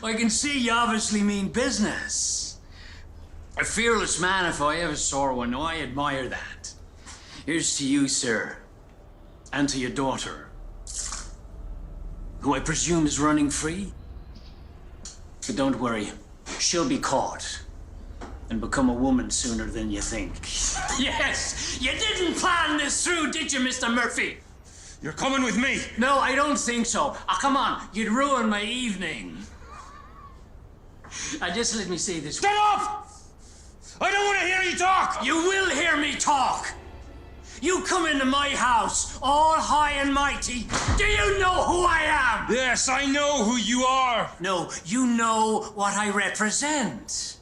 I can see you obviously mean business. A fearless man, if I ever saw one. I admire that. Here's to you, sir. And to your daughter. Who I presume is running free. But don't worry. She'll be caught. And become a woman sooner than you think. Yes! You didn't plan this through, did you, Mr. Murphy? You're coming with me! No, I don't think so. Oh, come on. You'd ruin my evening. Just let me say this. Get off! I don't want to hear you talk! You will hear me talk! You come into my house, all high and mighty. Do you know who I am? Yes, I know who you are. No, you know what I represent.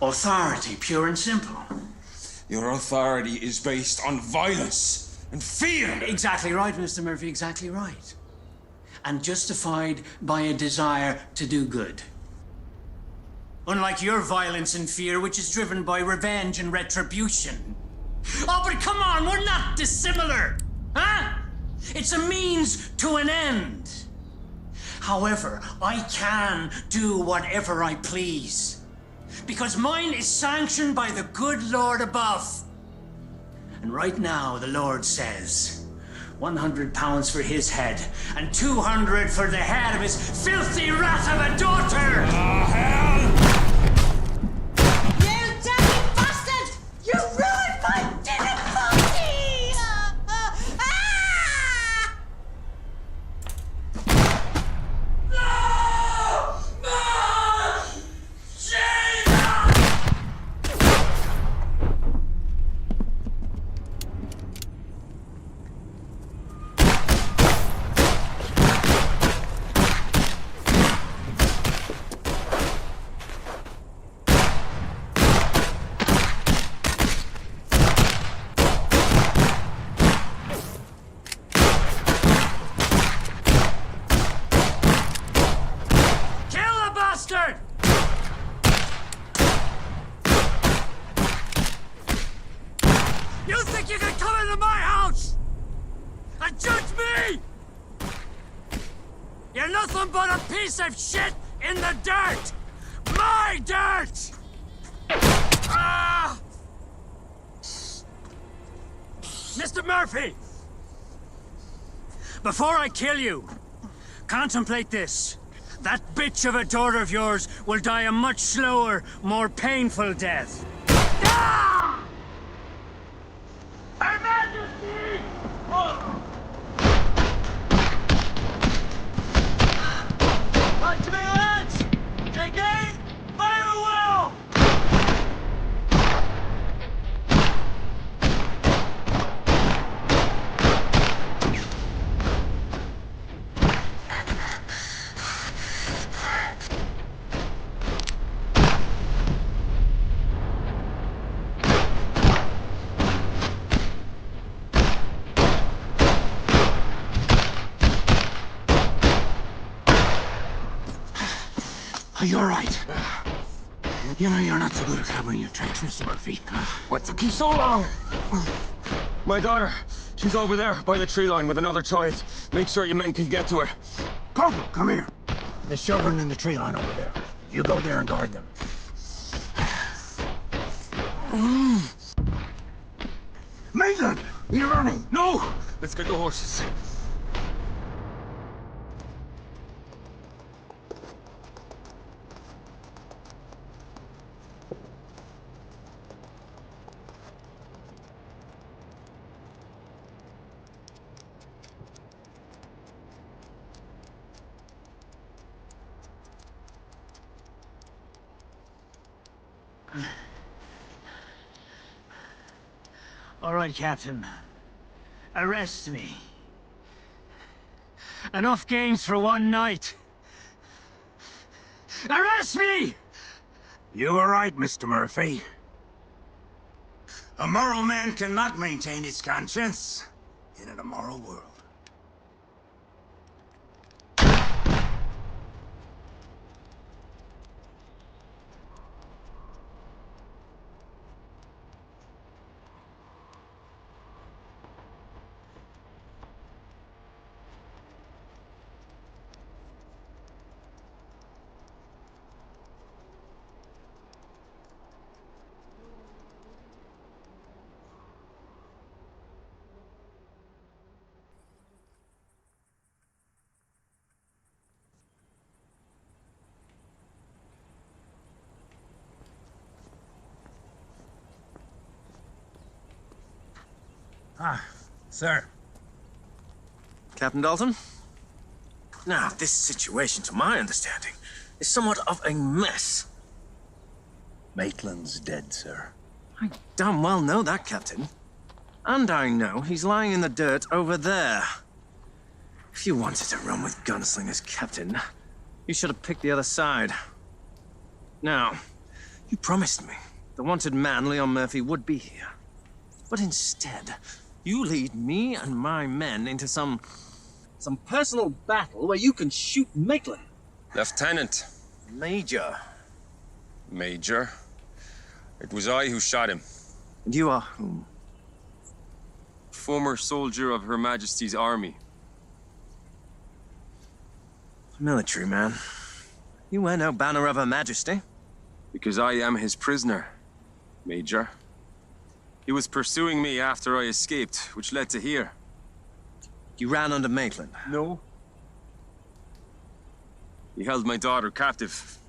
Authority, pure and simple. Your authority is based on violence and fear. Exactly right, Mr. Murphy, exactly right. And justified by a desire to do good. Unlike your violence and fear, which is driven by revenge and retribution. Oh, but come on, we're not dissimilar, huh? It's a means to an end. However, I can do whatever I please. Because mine is sanctioned by the good Lord above. And right now, the Lord says, £100 for his head, and 200 for the head of his filthy rat of a daughter! Ah, hell! You dirty bastard! You ruined my dinner party! nothing but a piece of shit in the dirt! My dirt! Ah! Mr. Murphy! Before I kill you, contemplate this. That bitch of a daughter of yours will die a much slower, more painful death. Ah! Her Majesty! Oh! On to me, lads! Again, fire well! Are you all right? You know you're not so good at covering your tracks, Mr. Murphy. What took you so long? My daughter, she's over there by the tree line with another child. Make sure your men can get to her. Corporal, come here. There's children in the tree line over there. You go there and guard them. Maitland! You're running! No! Let's get the horses. All right, Captain. Arrest me. Enough games for one night. Arrest me! You were right, Mr. Murphy. A moral man cannot maintain his conscience in an immoral world. Ah, sir. Captain Dalton? Now, this situation, to my understanding, is somewhat of a mess. Maitland's dead, sir. I damn well know that, Captain. And I know he's lying in the dirt over there. If you wanted to run with gunslingers, Captain, you should have picked the other side. Now, you promised me the wanted man, Leon Murphy, would be here. But instead, you lead me and my men into some personal battle where you can shoot Maitland. Lieutenant. Major. Major. It was I who shot him. And you are whom? Former soldier of Her Majesty's army. Military man. You wear no banner of Her Majesty. Because I am his prisoner, Major. He was pursuing me after I escaped, which led to here. You ran under Maitland? No. He held my daughter captive.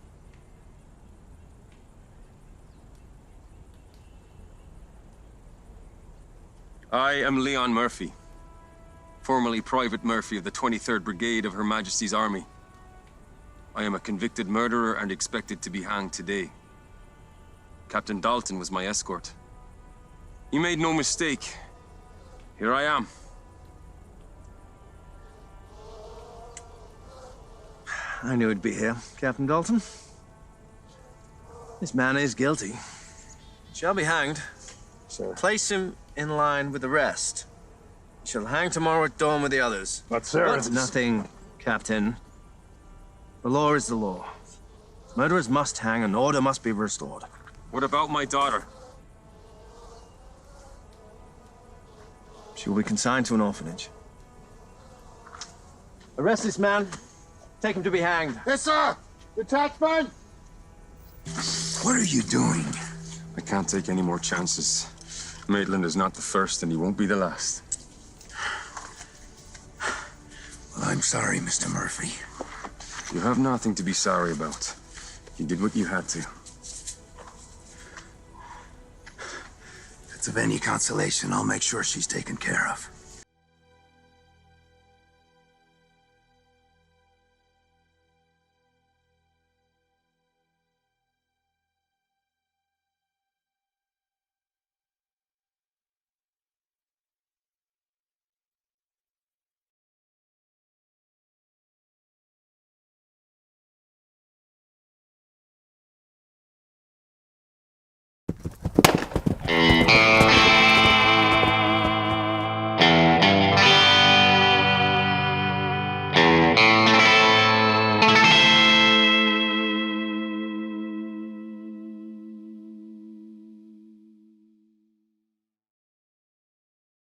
I am Leon Murphy, formerly Private Murphy of the 23rd Brigade of Her Majesty's Army. I am a convicted murderer and expected to be hanged today. Captain Dalton was my escort. He made no mistake. Here I am. I knew he'd be here, Captain Dalton. This man is guilty. Shall be hanged. Sir. Place him in line with the rest. He shall hang tomorrow at dawn with the others. But, sir, But nothing, Captain. The law is the law. Murderers must hang and order must be restored. What about my daughter? She will be consigned to an orphanage. Arrest this man Take him to be hanged. Yes, sir! Detachment! What are you doing? I can't take any more chances. Maitland is not the first, and he won't be the last. Well, I'm sorry, Mr. Murphy. You have nothing to be sorry about. You did what you had to. If it's of any consolation, I'll make sure she's taken care of.